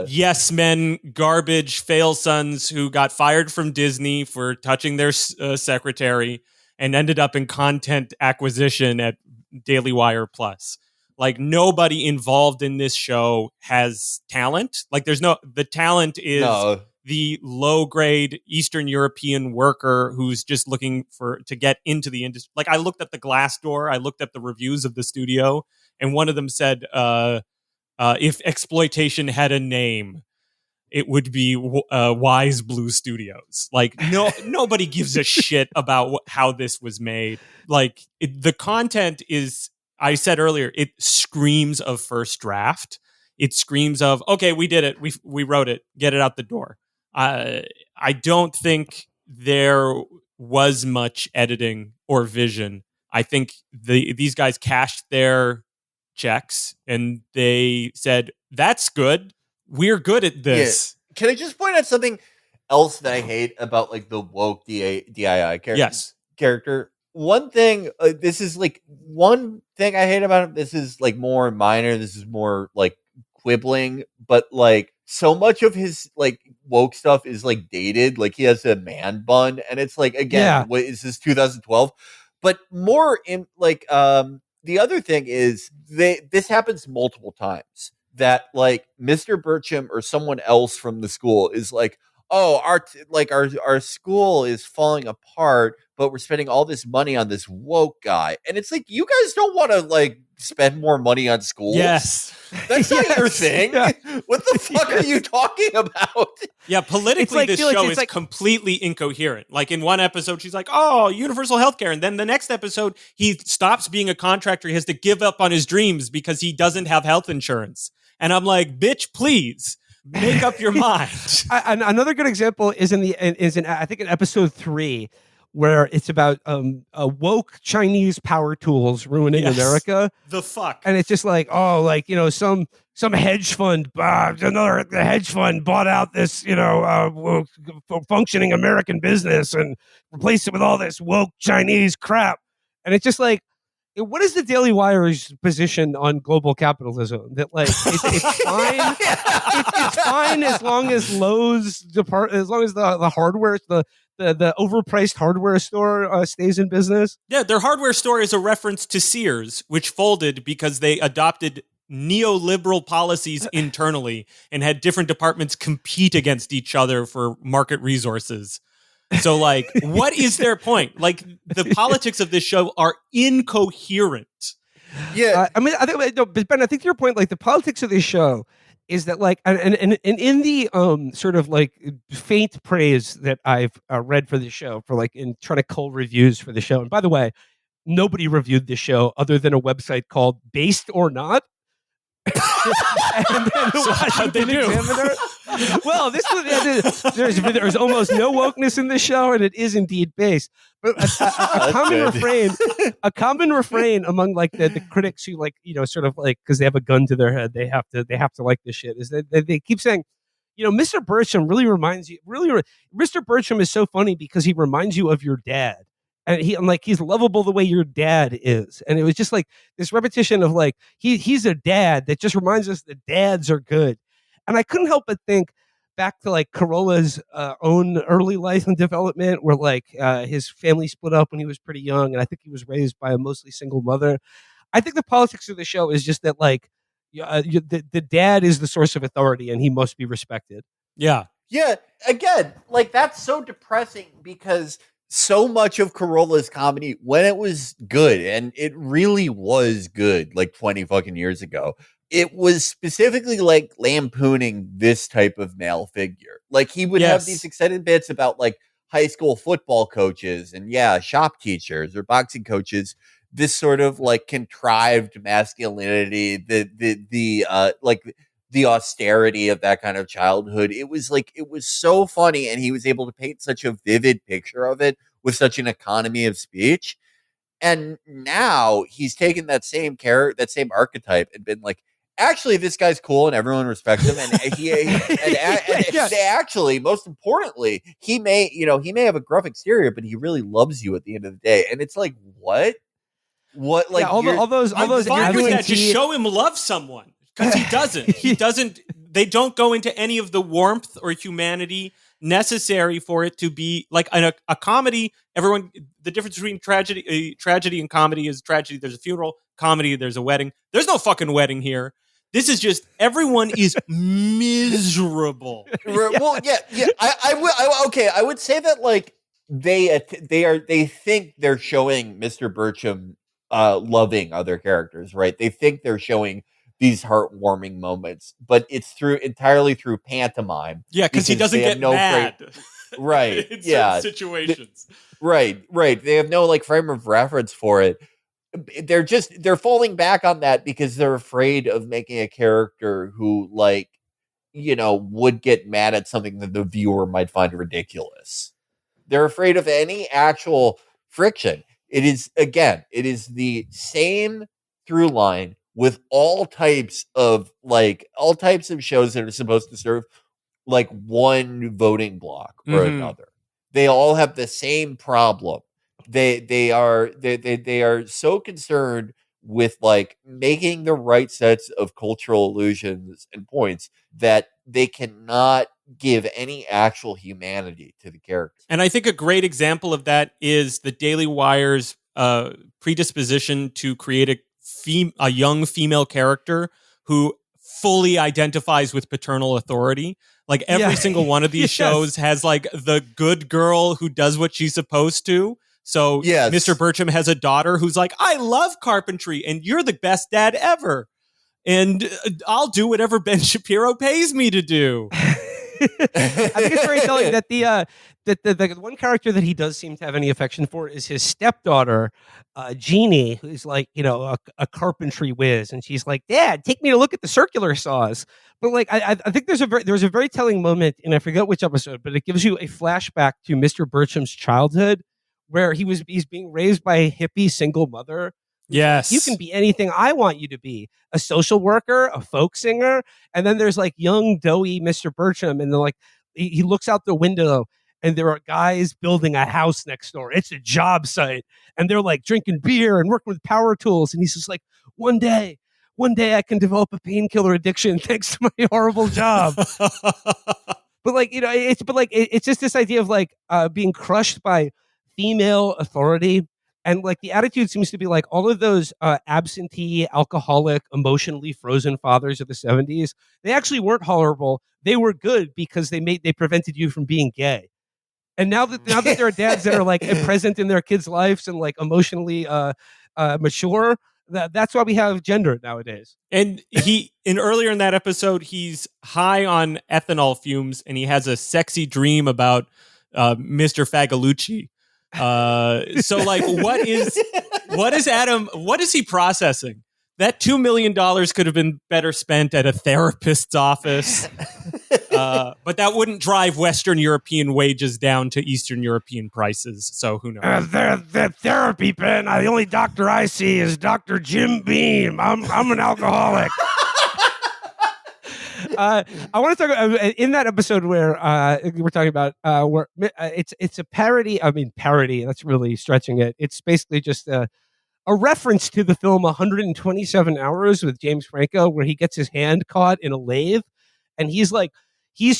yes men, garbage, fail sons who got fired from Disney for touching their secretary and ended up in content acquisition at Daily Wire Plus. Like, nobody involved in this show has talent. Like, the talent is the low grade Eastern European worker who's just looking to get into the industry. Like, I looked at the Glassdoor, I looked at the reviews of the studio, and one of them said, if exploitation had a name, it would be Wise Blue Studios. Like, nobody gives a shit about how this was made. Like, the content is, I said earlier, it screams of first draft. It screams of, okay, we did it. We wrote it. Get it out the door. I don't think there was much editing or vision. I think these guys cashed their checks and they said, that's good. We're good at this. Yeah. Can I just point out something else that I hate about like the woke DII character? Yes. Character. One thing, this is like one thing I hate about him. This is like more minor. This is more like quibbling, but like so much of his like woke stuff is like dated. Like he has a man bun, and it's like, again, what is this, 2012? But more in like the other thing is this happens multiple times. That like Mr. Birchum or someone else from the school is like, oh, our school is falling apart, but we're spending all this money on this woke guy. And it's like, you guys don't want to like spend more money on schools. Yes. That's not your thing. Yeah. What the fuck are you talking about? Yeah, politically, like, this Felix, show is like completely incoherent. Like, in one episode, she's like, oh, universal healthcare. And then the next episode, he stops being a contractor. He has to give up on his dreams because he doesn't have health insurance. And I'm like, bitch, please make up your mind. Another good example is in I think in episode 3, where it's about woke Chinese power tools ruining America. The fuck. And it's just like, oh, like, you know, some hedge fund, the hedge fund bought out this, you know, functioning American business and replaced it with all this woke Chinese crap. And it's just like, what is the Daily Wire's position on global capitalism? That like it's fine, it's fine as long as Lowe's as long as the hardware, the overpriced hardware store stays in business. Yeah, their hardware store is a reference to Sears, which folded because they adopted neoliberal policies internally and had different departments compete against each other for market resources. So, like, what is their point? Like, the politics of this show are incoherent. Yeah, I mean, I think, no, but Ben, I think to your point, like, the politics of this show is that, like, and in the sort of like faint praise that I've read for the show, for like in trying to cull reviews for the show. And by the way, nobody reviewed the show other than a website called Based or Not. And then the Washington Examiner. Well, there's almost no wokeness in the show, and it is indeed based. But a common refrain among like the critics who, like, you know, sort of like, because they have a gun to their head, they have to like this shit, is that they keep saying, you know, Mr. Birchum really reminds you. Mr. Birchum is so funny because he reminds you of your dad. And he's lovable the way your dad is. And it was just like this repetition of like, he's a dad that just reminds us that dads are good. And I couldn't help but think back to like Corolla's own early life and development, where like his family split up when he was pretty young. And I think he was raised by a mostly single mother. I think the politics of the show is just that like the dad is the source of authority and he must be respected. Yeah. Yeah. Again, like, that's so depressing because so much of Corolla's comedy, when it was good, and it really was good like 20 fucking years ago, it was specifically like lampooning this type of male figure. Like, he would have these excited bits about like high school football coaches and shop teachers or boxing coaches, this sort of like contrived masculinity, the austerity of that kind of childhood. It was so funny, and he was able to paint such a vivid picture of it with such an economy of speech. And now he's taken that same archetype and been like, actually, this guy's cool and everyone respects him. And actually, most importantly, he may have a gruff exterior, but he really loves you at the end of the day. And it's like, what? Like, all those fine with that. Just show him love someone. Because he doesn't. They don't go into any of the warmth or humanity necessary for it to be like a comedy. Everyone, the difference between tragedy and comedy is tragedy, there's a funeral. Comedy, there's a wedding. There's no fucking wedding here. This is just everyone is miserable. Well, yeah. I would say that like they think they're showing Mr. Birchum loving other characters, right? They think they're showing these heartwarming moments, but it's entirely through pantomime. Yeah, because he doesn't get mad. Right. In certain situations. Right. They have no like frame of reference for it. They're falling back on that because they're afraid of making a character who like, would get mad at something that the viewer might find ridiculous. They're afraid of any actual friction. It is the same through line with all types of shows that are supposed to serve like one voting block or another. They all have the same problem. They are so concerned with like making the right sets of cultural illusions and points that they cannot give any actual humanity to the characters. And I think a great example of that is the Daily Wire's predisposition to create a young female character who fully identifies with paternal authority. Like every single one of these shows has like the good girl who does what she's supposed to. So Mr. Birchum has a daughter who's like, I love carpentry and you're the best dad ever. And I'll do whatever Ben Shapiro pays me to do. I think it's very telling that the one character that he does seem to have any affection for is his stepdaughter, Jeannie, who's like, a carpentry whiz. And she's like, Dad, take me to look at the circular saws. But like, I think there's a very telling moment, and I forget which episode, but it gives you a flashback to Mr. Birchum's childhood, where he's being raised by a hippie single mother. Yes. You can be anything I want you to be. A social worker, a folk singer. And then there's like young, doughy Mr. Birchum. And they're like, he looks out the window and there are guys building a house next door. It's a job site. And they're like drinking beer and working with power tools. And he's just like, one day I can develop a painkiller addiction thanks to my horrible job. But it's just this idea of like being crushed by female authority. And like the attitude seems to be like all of those absentee, alcoholic, emotionally frozen fathers of the 70s, they actually weren't horrible. They were good because they prevented you from being gay. And now that there are dads that are like present in their kids' lives and like emotionally mature, that's why we have gender nowadays. And earlier in that episode, he's high on ethanol fumes and he has a sexy dream about Mr. Fagalucci. So like, what is Adam? What is he processing? That $2 million could have been better spent at a therapist's office. But that wouldn't drive Western European wages down to Eastern European prices. So who knows? The therapy pen. The only doctor I see is Dr. Jim Beam. I'm an alcoholic. I want to talk about, in that episode where we're talking about where it's a parody. I mean, parody. That's really stretching it. It's basically just a reference to the film 127 Hours with James Franco, where he gets his hand caught in a lathe, and he's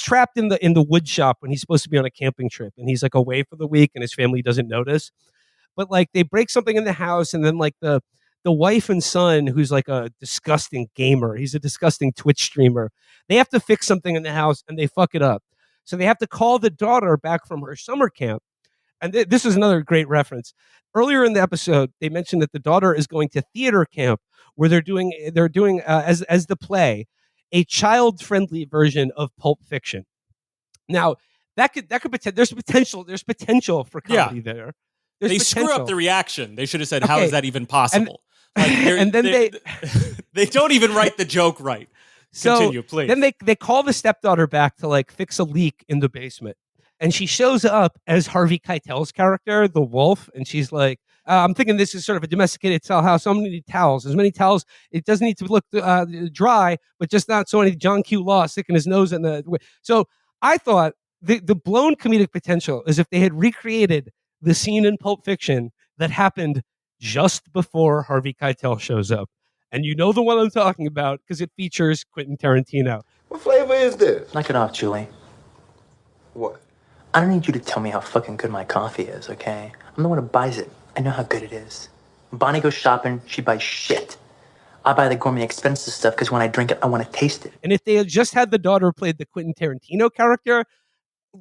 trapped in the wood shop when he's supposed to be on a camping trip, and he's like away for the week, and his family doesn't notice. But like they break something in the house, and then like the wife and son, who's like a disgusting gamer, he's a disgusting Twitch streamer, they have to fix something in the house and they fuck it up. So they have to call the daughter back from her summer camp. And this is another great reference. Earlier in the episode, they mentioned that the daughter is going to theater camp where they're doing as the play, a child-friendly version of Pulp Fiction. Now, that could there's potential for comedy there. They screw up the reaction. They should have said, "How is that even possible?" And then they don't even write the joke right. Continue, please. Then they call the stepdaughter back to like fix a leak in the basement, and she shows up as Harvey Keitel's character, the wolf, and she's like, "I'm thinking this is sort of a domesticated style house, so I'm going to need towels. As many towels. It doesn't need to look dry, but just not so any John Q. Law sticking his nose in the." So I thought the blown comedic potential is if they had recreated the scene in Pulp Fiction that happened just before Harvey Keitel shows up. And you know the one I'm talking about because it features Quentin Tarantino. What flavor is this? Knock it off, Julie. What? I don't need you to tell me how fucking good my coffee is, okay? I'm the one who buys it. I know how good it is. When Bonnie goes shopping, she buys shit. I buy the gourmet expensive stuff because when I drink it, I want to taste it. And if they had just had the daughter played the Quentin Tarantino character,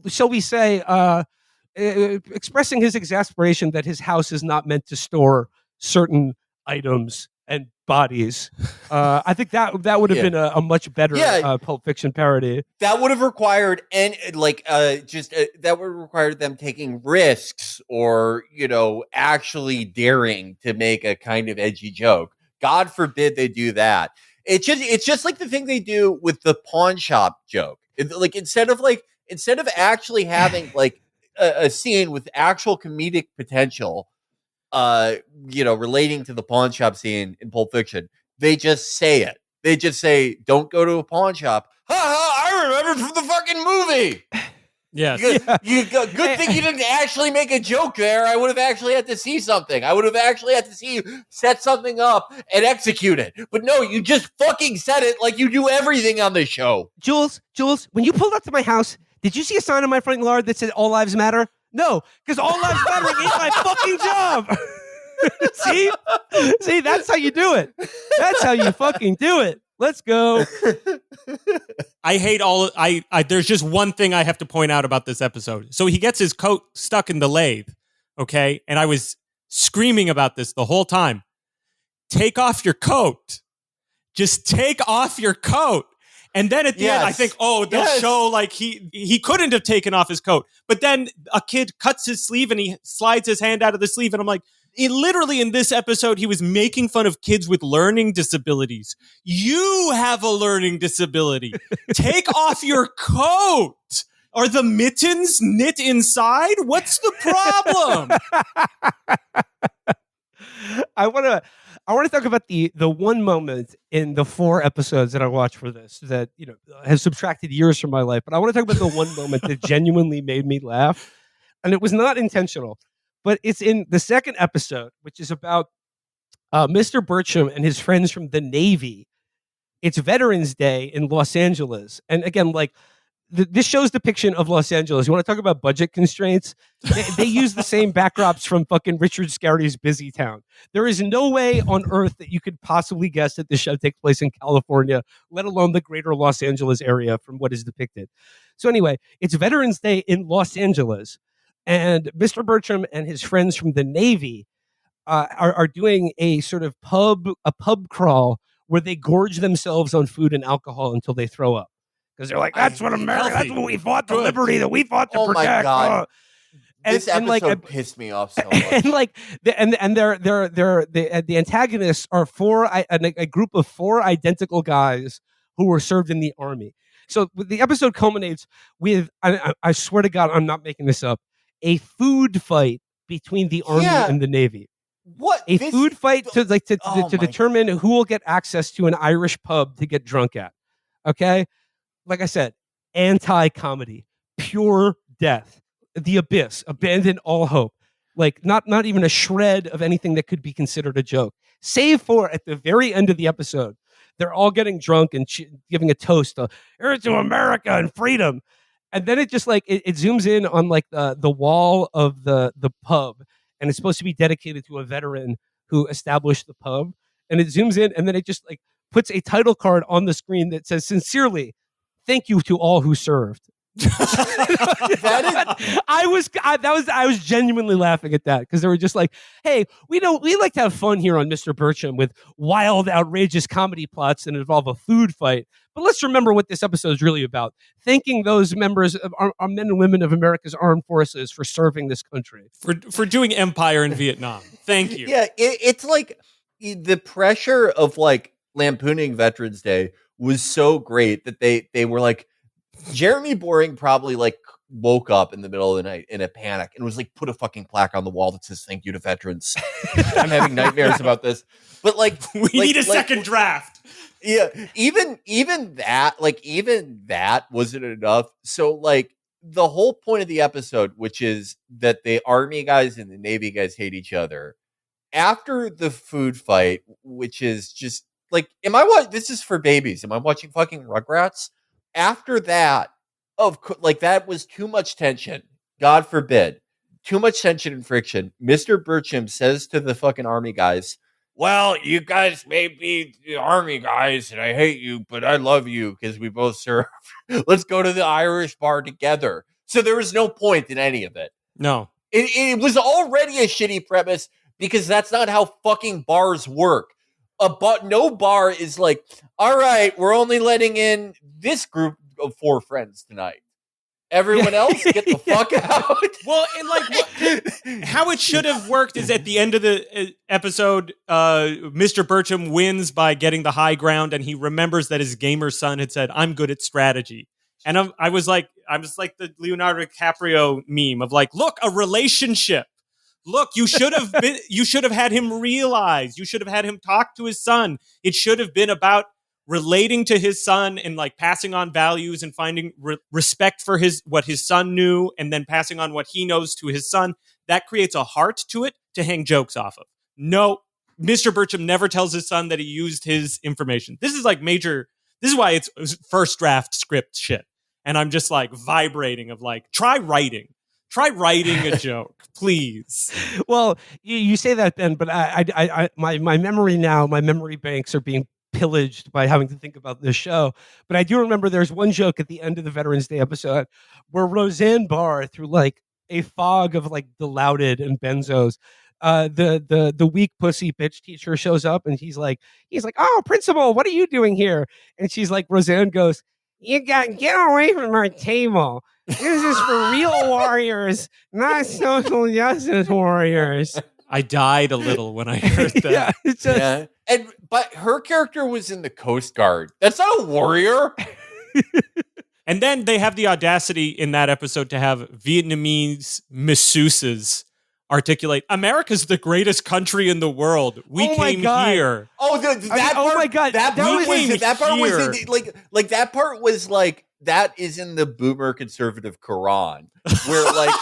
shall we say, expressing his exasperation that his house is not meant to store certain items and bodies. I think that would have been a much better Pulp Fiction parody. That would have required that would have required them taking risks or, actually daring to make a kind of edgy joke. God forbid they do that. It's just like the thing they do with the pawn shop joke. Instead of actually having like a scene with actual comedic potential, relating to the pawn shop scene in Pulp Fiction, they just say it. They just say, "Don't go to a pawn shop." Ha ha! I remember from the fucking movie. Yes. Good thing you didn't actually make a joke there. I would have actually had to see something. I would have actually had to see you set something up and execute it. But no, you just fucking said it like you do everything on the show. Jules, when you pulled up to my house, did you see a sign on my front yard that said "All Lives Matter"? No, because all lives matter ain't my fucking job. See, that's how you do it. That's how you fucking do it. Let's go. I hate there's just one thing I have to point out about this episode. So he gets his coat stuck in the lathe, okay? And I was screaming about this the whole time. Take off your coat. Just take off your coat. And then at the end, I think, they'll show like he couldn't have taken off his coat. But then a kid cuts his sleeve and he slides his hand out of the sleeve. And I'm like, literally in this episode, he was making fun of kids with learning disabilities. You have a learning disability. Take off your coat. Are the mittens knit inside? What's the problem? I want to talk about the one moment in the 4 episodes that I watched for this that has subtracted years from my life. But I want to talk about the one moment that genuinely made me laugh, and it was not intentional. But it's in the second episode, which is about Mr. Birchum and his friends from the Navy. It's Veterans Day in Los Angeles, and again, like this show's depiction of Los Angeles. You want to talk about budget constraints? They use the same backdrops from fucking Richard Scarry's Busy Town. There is no way on earth that you could possibly guess that this show takes place in California, let alone the greater Los Angeles area from what is depicted. So anyway, it's Veterans Day in Los Angeles, and Mr. Birchum and his friends from the Navy are doing a sort of pub crawl where they gorge themselves on food and alcohol until they throw up. Because they're like, that's what America, that's what we fought, the liberty that we fought to protect. My God. This episode pissed me off so much. And like, the antagonists are a group of 4 identical guys who were served in the army. So the episode culminates with, I swear to God, I'm not making this up, a food fight between the army and the Navy. What? Food fight to determine who will get access to an Irish pub to get drunk at. Okay? Like I said, anti-comedy, pure death, the abyss, abandon all hope. Like not even a shred of anything that could be considered a joke. Save for at the very end of the episode, they're all getting drunk and giving a toast to "Here's to America and freedom." And then it just like it zooms in on like the wall of the pub, and it's supposed to be dedicated to a veteran who established the pub. And it zooms in, and then it just like puts a title card on the screen that says, "Sincerely, thank you to all who served." I was genuinely laughing at that because they were just like, "Hey, we like to have fun here on Mr. Birchum with wild, outrageous comedy plots that involve a food fight. But let's remember what this episode is really about: thanking those members of our men and women of America's armed forces for serving this country, for doing empire in Vietnam. Thank you." Yeah, it's like the pressure of like lampooning Veterans Day was so great that they were like, Jeremy Boring probably like woke up in the middle of the night in a panic and was like, put a fucking plaque on the wall that says "Thank you to veterans." I'm having nightmares about this, but like we need a second draft. Yeah, even that wasn't enough. So like the whole point of the episode, which is that the army guys and the Navy guys hate each other. After the food fight, which is just like, this is for babies. Am I watching fucking Rugrats? After that, that was too much tension. God forbid. Too much tension and friction. Mr. Birchum says to the fucking army guys, well, you guys may be the army guys, and I hate you, but I love you because we both serve. Let's go to the Irish bar together. So there was no point in any of it. No. It was already a shitty premise because that's not how fucking bars work. No bar is like, all right, we're only letting in this group of 4 friends tonight. Everyone else, get the fuck out. Well, and how it should have worked is at the end of the episode, Mr. Birchum wins by getting the high ground, and he remembers that his gamer son had said, "I'm good at strategy." And I was like the Leonardo DiCaprio meme of like, look, a relationship. Look, you should have had him realize. You should have had him talk to his son. It should have been about relating to his son and like passing on values and finding respect for what his son knew, and then passing on what he knows to his son. That creates a heart to it to hang jokes off of. No, Mr. Birchum never tells his son that he used his information. This is like major. This is why it's first draft script shit. And I'm just like vibrating of like, try writing a joke, please. Well, you say that, Ben, but my memory now, my memory banks are being pillaged by having to think about this show. But I do remember there's one joke at the end of the Veterans Day episode where Roseanne Barr, through like a fog of like Dilaudid and benzos, the weak pussy bitch teacher shows up, and he's like, "Oh, principal, what are you doing here?" And she's like, Roseanne goes, get away from our table. This is for real warriors, not social justice warriors. I died a little when I heard that. But her character was in the Coast Guard. That's not a warrior. And then they have the audacity in that episode to have Vietnamese masseuses articulate, America's the greatest country in the world. We came here. That part was like, that is in the boomer conservative Quran, where like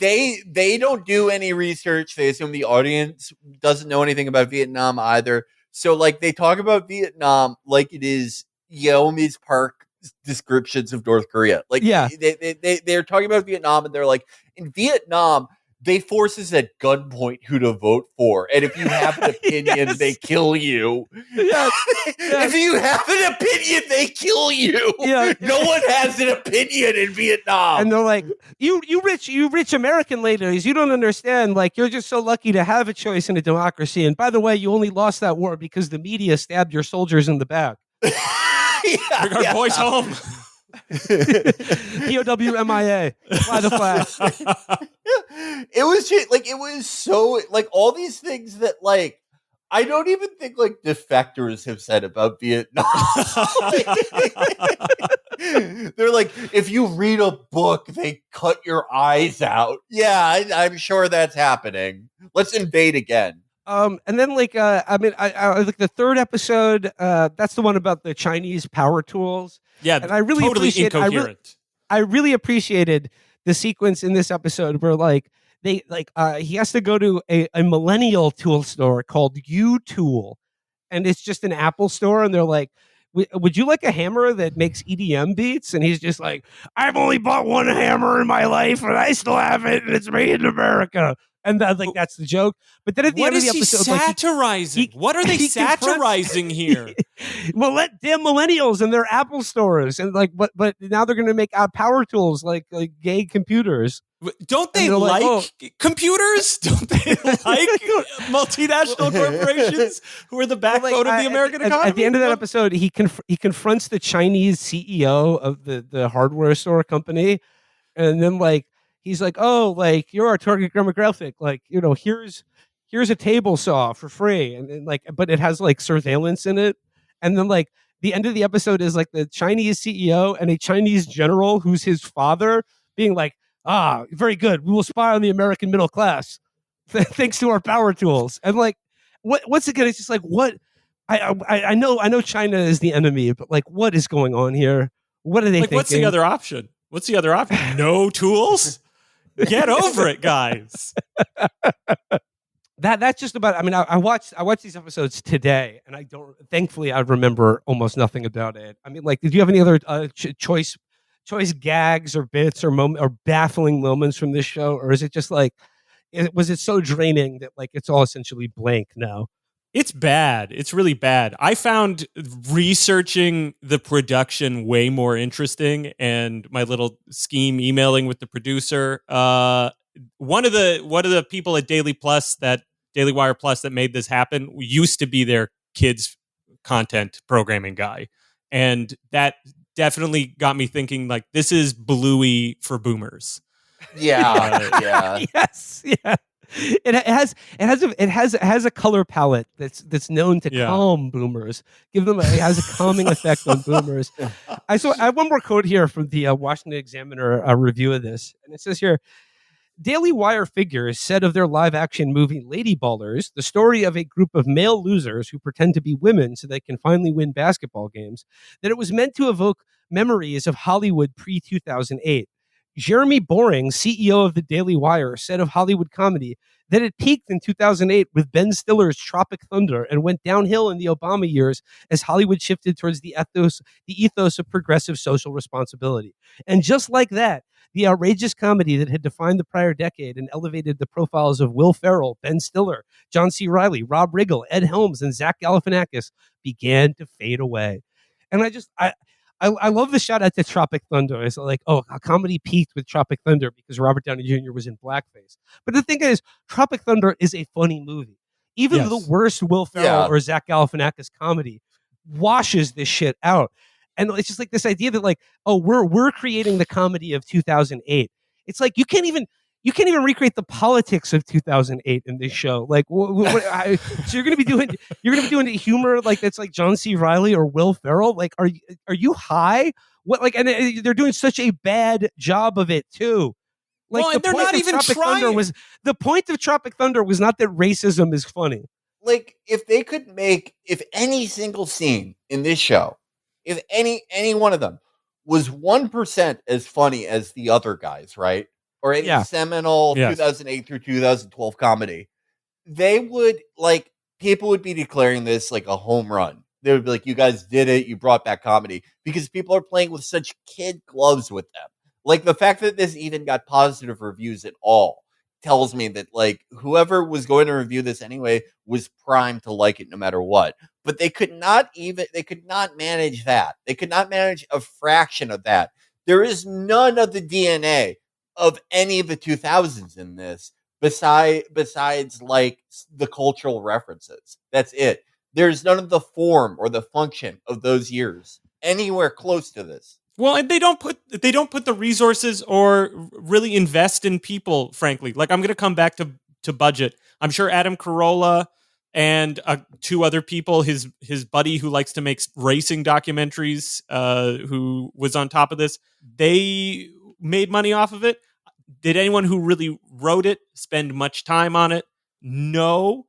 they don't do any research. They assume the audience doesn't know anything about Vietnam either. So like they talk about Vietnam like it is Yeomi's Park descriptions of North Korea. Like they're talking about Vietnam, and they're like, in Vietnam, they force us at gunpoint who to vote for. And if you have an opinion, they kill you. Yes. If you have an opinion, they kill you. Yeah. No one has an opinion in Vietnam. And they're like, you rich American ladies, you don't understand. Like, you're just so lucky to have a choice in a democracy. And by the way, you only lost that war because the media stabbed your soldiers in the back. Bring our boys home. POWMIA. Fly the flag. It was just, like, it was so, like, all these things that, like, I don't even think, like, defectors have said about Vietnam. They're like, if you read a book, they cut your eyes out. Yeah, I'm sure that's happening. Let's invade again. And then, like, I like the third episode. That's the one about the Chinese power tools. Yeah, and I really totally incoherent. I really appreciated the sequence in this episode where, like, he has to go to a millennial tool store called U-Tool, and it's just an Apple store, and they're like, would you like a hammer that makes EDM beats? And he's just like, I've only bought one hammer in my life, and I still have it, and it's made in America. And that's the joke. But then at the end of the episode, satirizing? What are they satirizing here? Well, let damn millennials and their Apple stores, and like, but now they're going to make power tools like gay computers. Don't they like computers? Don't they like multinational corporations who are the backbone of the American economy? At the end of that episode, he confronts the Chinese CEO of the hardware store company, and then like, he's like, oh, like, you're our target demographic. Like, you know, here's a table saw for free. And like, but it has like surveillance in it. And then like the end of the episode is like the Chinese CEO and a Chinese general who's his father being like, very good. We will spy on the American middle class thanks to our power tools. And like, once again, it's just like, what? I know China is the enemy, but like, what is going on here? What are they thinking? What's the other option? No tools? Get over it, guys. That's just about. I mean, I watched these episodes today, and thankfully, I remember almost nothing about it. I mean, like, did you have any other choice gags or bits or baffling moments from this show, or is it just like was it so draining that like it's all essentially blank now? It's bad. It's really bad. I found researching the production way more interesting, and my little scheme emailing with the producer. One of the people at Daily Wire Plus that made this happen used to be their kids content programming guy, and that definitely got me thinking like this is Bluey for boomers. Yeah. Yes. Yeah. It has a color palette that's known to calm boomers. It has a calming effect on boomers. I have one more quote here from the Washington Examiner review of this, and it says here, Daily Wire figures said of their live-action movie Lady Ballers, the story of a group of male losers who pretend to be women so they can finally win basketball games, that it was meant to evoke memories of Hollywood pre-2008. Jeremy Boring, CEO of the Daily Wire, said of Hollywood comedy that it peaked in 2008 with Ben Stiller's Tropic Thunder and went downhill in the Obama years as Hollywood shifted towards the ethos of progressive social responsibility. And just like that, the outrageous comedy that had defined the prior decade and elevated the profiles of Will Ferrell, Ben Stiller, John C. Reilly, Rob Riggle, Ed Helms, and Zach Galifianakis began to fade away. And I love the shout out to Tropic Thunder. It's like, oh, a comedy peaked with Tropic Thunder because Robert Downey Jr. was in blackface. But the thing is, Tropic Thunder is a funny movie. Even the worst Will Ferrell or Zach Galifianakis comedy washes this shit out. And it's just like this idea that like, oh, we're creating the comedy of 2008. It's like you can't even recreate the politics of 2008 in this show. Like, so you're gonna be doing humor like that's like John C. Reilly or Will Ferrell. Like, are you high? What like, and they're doing such a bad job of it too. Like, well, and they're not even trying. The point of Tropic Thunder was not that racism is funny. Like, if they could make, if any single scene in this show, if any one of them was 1% as funny as the other guys, right? Or any seminal 2008 through 2012 comedy, they would, like, people would be declaring this like a home run. They would be like, you guys did it. You brought back comedy. Because people are playing with such kid gloves with them. Like, the fact that this even got positive reviews at all tells me that, like, whoever was going to review this anyway was primed to like it no matter what. But they could not manage that. They could not manage a fraction of that. There is none of the DNA of any of the 2000s in this besides like the cultural references. That's it. There's none of the form or the function of those years anywhere close to this. Well, and they don't put the resources or really invest in people, frankly. Like, I'm going to come back to budget. I'm sure Adam Corolla and two other people, his buddy who likes to make racing documentaries, who was on top of this, they made money off of it. Did anyone who really wrote it spend much time on it? No.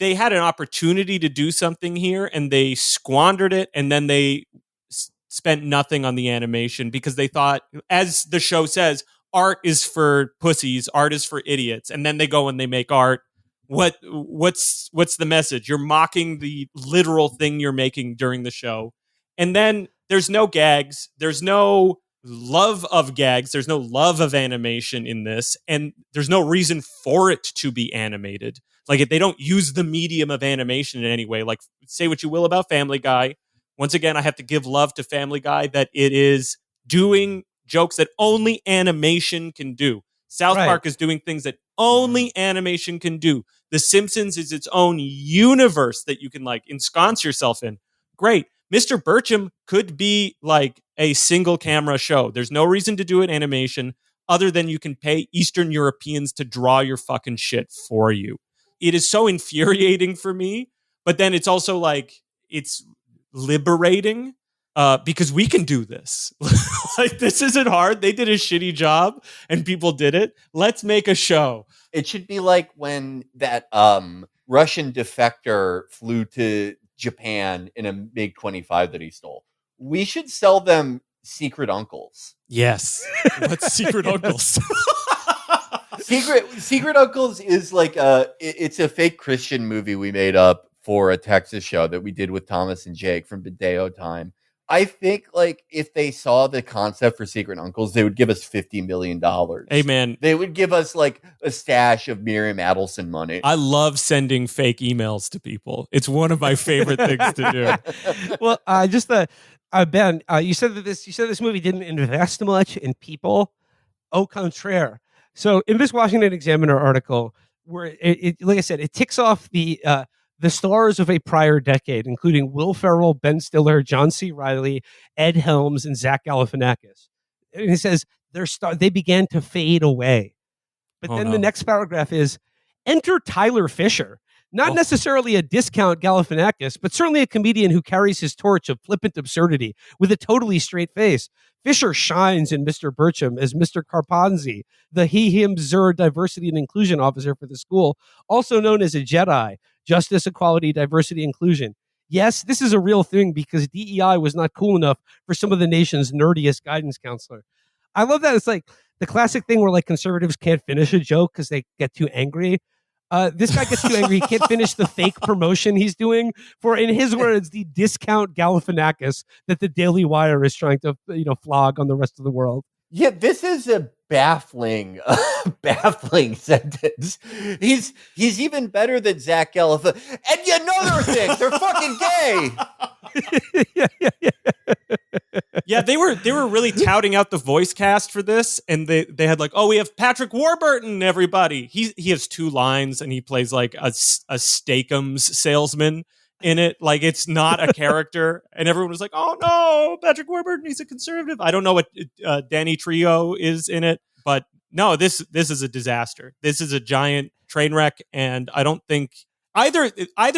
They had an opportunity to do something here, and they squandered it, and then they spent nothing on the animation because they thought, as the show says, art is for pussies, art is for idiots. And then they go and they make art. What's the message? You're mocking the literal thing you're making during the show. And then there's no gags. There's no love of gags. There's no love of animation in this. And there's no reason for it to be animated. Like, they don't use the medium of animation in any way. Like, say what you will about Family Guy. Once again, I have to give love to Family Guy that it is doing jokes that only animation can do. South Park is doing things that only animation can do. The Simpsons is its own universe that you can like ensconce yourself in. Great. Mr. Birchum could be like a single camera show. There's no reason to do it animation other than you can pay Eastern Europeans to draw your fucking shit for you. It is so infuriating for me, but then it's also like, it's liberating because we can do this. Like, this isn't hard. They did a shitty job and people did it. Let's make a show. It should be like when that Russian defector flew to Japan in a MiG-25 that he stole. We should sell them Secret Uncles. Yes. What's Secret Uncles? Secret Uncles is like it's a fake Christian movie we made up for a Texas show that we did with Thomas and Jake from Bideo Time. I think like if they saw the concept for Secret Uncles, they would give us $50 million. Amen. They would give us like a stash of Miriam Adelson money. I love sending fake emails to people. It's one of my favorite things to do. Well, Ben, you said this movie didn't invest much in people. Au contraire. So in this Washington Examiner article, where like I said, it ticks off the stars of a prior decade, including Will Ferrell, Ben Stiller, John C. Reilly, Ed Helms, and Zach Galifianakis. And it says they began to fade away. But then the next paragraph is, enter Tyler Fisher. Not necessarily a discount Galifianakis, but certainly a comedian who carries his torch of flippant absurdity with a totally straight face. Fisher shines in Mr. Birchum as Mr. Carponzi, the him, zer diversity and inclusion officer for the school, also known as a Jedi, justice, equality, diversity, inclusion. Yes, this is a real thing because DEI was not cool enough for some of the nation's nerdiest guidance counselor. I love that. It's like the classic thing where like conservatives can't finish a joke because they get too angry. This guy gets too angry. He can't finish the fake promotion he's doing for, in his words, the discount Galifianakis that the Daily Wire is trying to, flog on the rest of the world. Yeah, this is a baffling sentence. He's even better than Zach Galifianakis. And you know they're things. They're fucking gay. Yeah, they were really touting out the voice cast for this, and they had like, we have Patrick Warburton, everybody. He has 2 lines, and he plays like a Steakums salesman in it. Like, it's not a character, and everyone was like, oh no, Patrick Warburton, he's a conservative. I don't know what Danny Trejo is in it, but no, this is a disaster. This is a giant train wreck, and I don't think either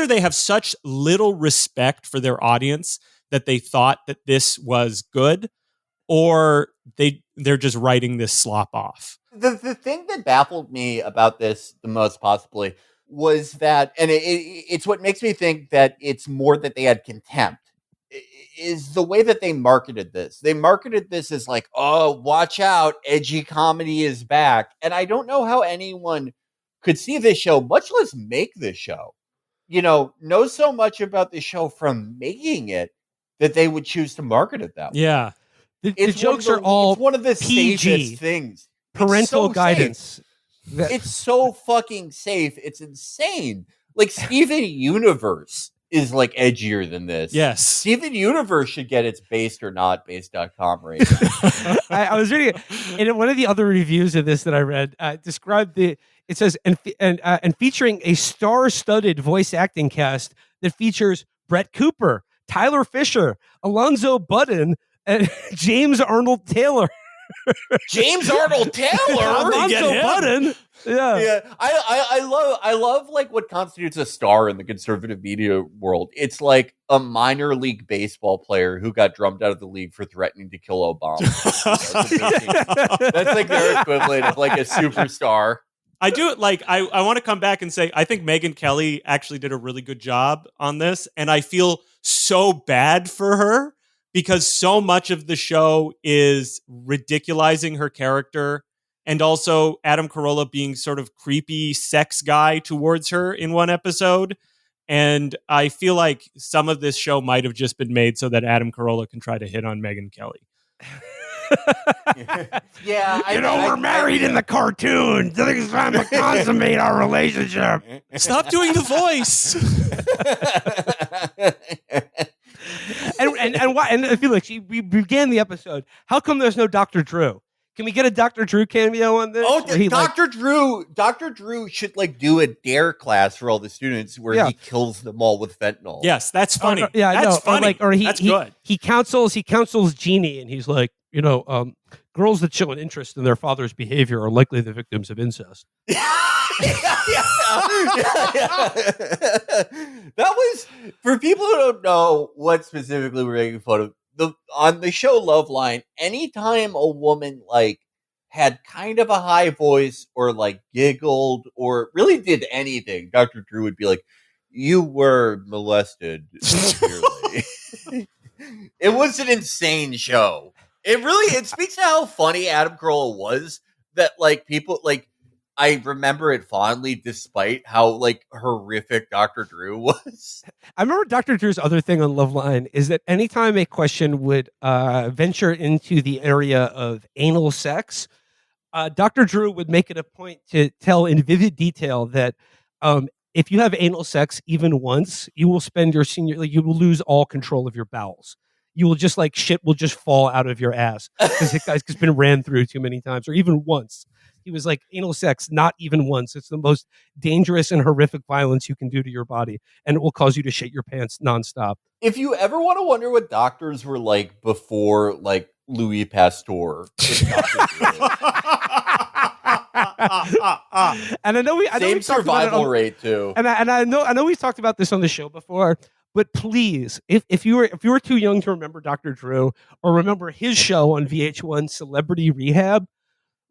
they have such little respect for their audience that they thought that this was good, or they're just writing this slop off. The thing that baffled me about this the most possibly was that, and it's what makes me think that it's more that they had contempt, is the way that they marketed this. They marketed this as like, oh, watch out, edgy comedy is back. And I don't know how anyone could see this show, much less make this show, know so much about the show from making it, that they would choose to market it that way. Yeah. The jokes are all one of the PG, safest things. Parental guidance. It's so fucking safe. It's insane. Like, Steven Universe is like edgier than this. Yes. Steven Universe should get its based or not based.com rating. I was reading it, and one of the other reviews of this that I read described it says, and featuring a star-studded voice acting cast that features Brett Cooper, Tyler Fisher, Alonzo Budden, and James Arnold Taylor. James Arnold Taylor? Alonzo Budden? Yeah. I love like what constitutes a star in the conservative media world. It's like a minor league baseball player who got drummed out of the league for threatening to kill Obama. That's like their equivalent of like a superstar. I do like I want to come back and say I think Megyn Kelly actually did a really good job on this, and I feel so bad for her because so much of the show is ridiculizing her character, and also Adam Carolla being sort of creepy sex guy towards her in one episode. And I feel like some of this show might have just been made so that Adam Carolla can try to hit on Megyn Kelly. Yeah, we're married in the cartoon. I think it's time to consummate our relationship. Stop doing the voice. and Felix, we began the episode. How come there's no Dr. Drew? Can we get a Dr. Drew cameo on this? Oh, Dr. Drew should like do a dare class for all the students where he kills them all with fentanyl. Yes, that's funny. That's funny. That's good. He counsels Jeannie, and he's like, girls that show an interest in their father's behavior are likely the victims of incest. That was, for people who don't know what specifically we're making fun of, on the show Loveline, anytime a woman like had kind of a high voice or like giggled or really did anything, Dr. Drew would be like, "You were molested severely." It was an insane show. It speaks to how funny Adam Carolla was, that like people like I remember it fondly, despite how like horrific Dr. Drew was. I remember Dr. Drew's other thing on Loveline is that anytime a question would venture into the area of anal sex, Dr. Drew would make it a point to tell in vivid detail that if you have anal sex even once, you will spend your you will lose all control of your bowels. You will just like shit will just fall out of your ass because it has been ran through too many times or even once. He was like, anal sex, not even once. It's the most dangerous and horrific violence you can do to your body, and it will cause you to shit your pants nonstop. If you ever want to wonder what doctors were like before, like Louis Pasteur, it's Dr. Drew. And I know we same survival rate too. And I know we've talked about this on the show before, but please, if you were too young to remember Dr. Drew or remember his show on VH1, Celebrity Rehab,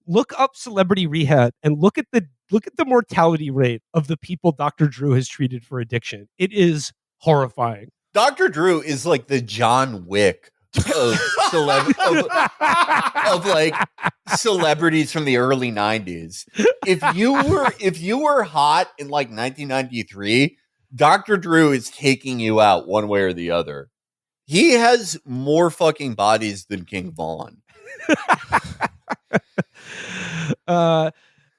look up Celebrity Rehab and look at the mortality rate of the people Dr. Drew has treated for addiction. It is horrifying. Dr. Drew is like the John Wick of like celebrities from the early 90s. If you were hot in like 1993, Dr. Drew is taking you out one way or the other. He has more fucking bodies than King Von. All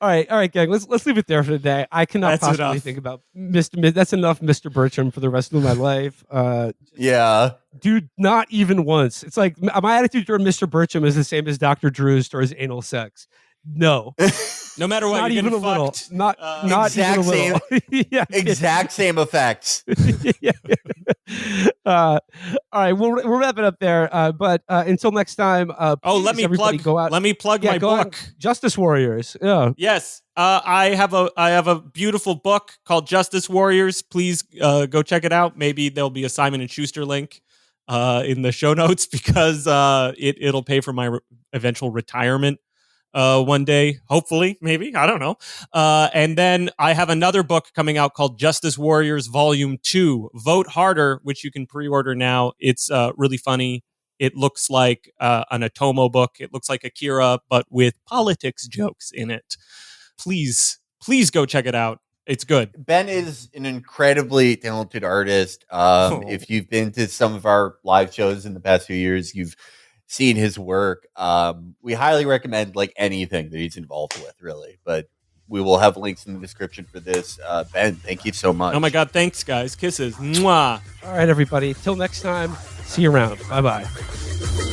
right, gang. Let's leave it there for today. I cannot possibly think about Mr. That's enough, Mr. Birchum, for the rest of my life. Yeah, dude, not even once. It's like my attitude toward Mr. Birchum is the same as Dr. Drew's towards anal sex. No, no matter what, not you're even a little. Not exact even a little. Yeah, exact same effects. Yeah. All right, we'll wrap it up there. But until next time, let me plug. Go out. Let me plug my book, Justice Warriors. Yeah. Yes, I have a beautiful book called Justice Warriors. Please go check it out. Maybe there'll be a Simon & Schuster link in the show notes because it'll pay for my eventual retirement. One day, hopefully, maybe, I don't know. And then I have another book coming out called Justice Warriors Volume 2, Vote Harder, which you can pre-order now. It's really funny. It looks like an Atomo book. It looks like Akira, but with politics jokes in it. Please go check it out. It's good. Ben is an incredibly talented artist. If you've been to some of our live shows in the past few years, you've seen his work. We highly recommend like anything that he's involved with, really. But we will have links in the description for this. Ben, thank you so much. Oh my God, thanks, guys. Kisses. Mwah. All right, everybody. Till next time. See you around. Bye-bye.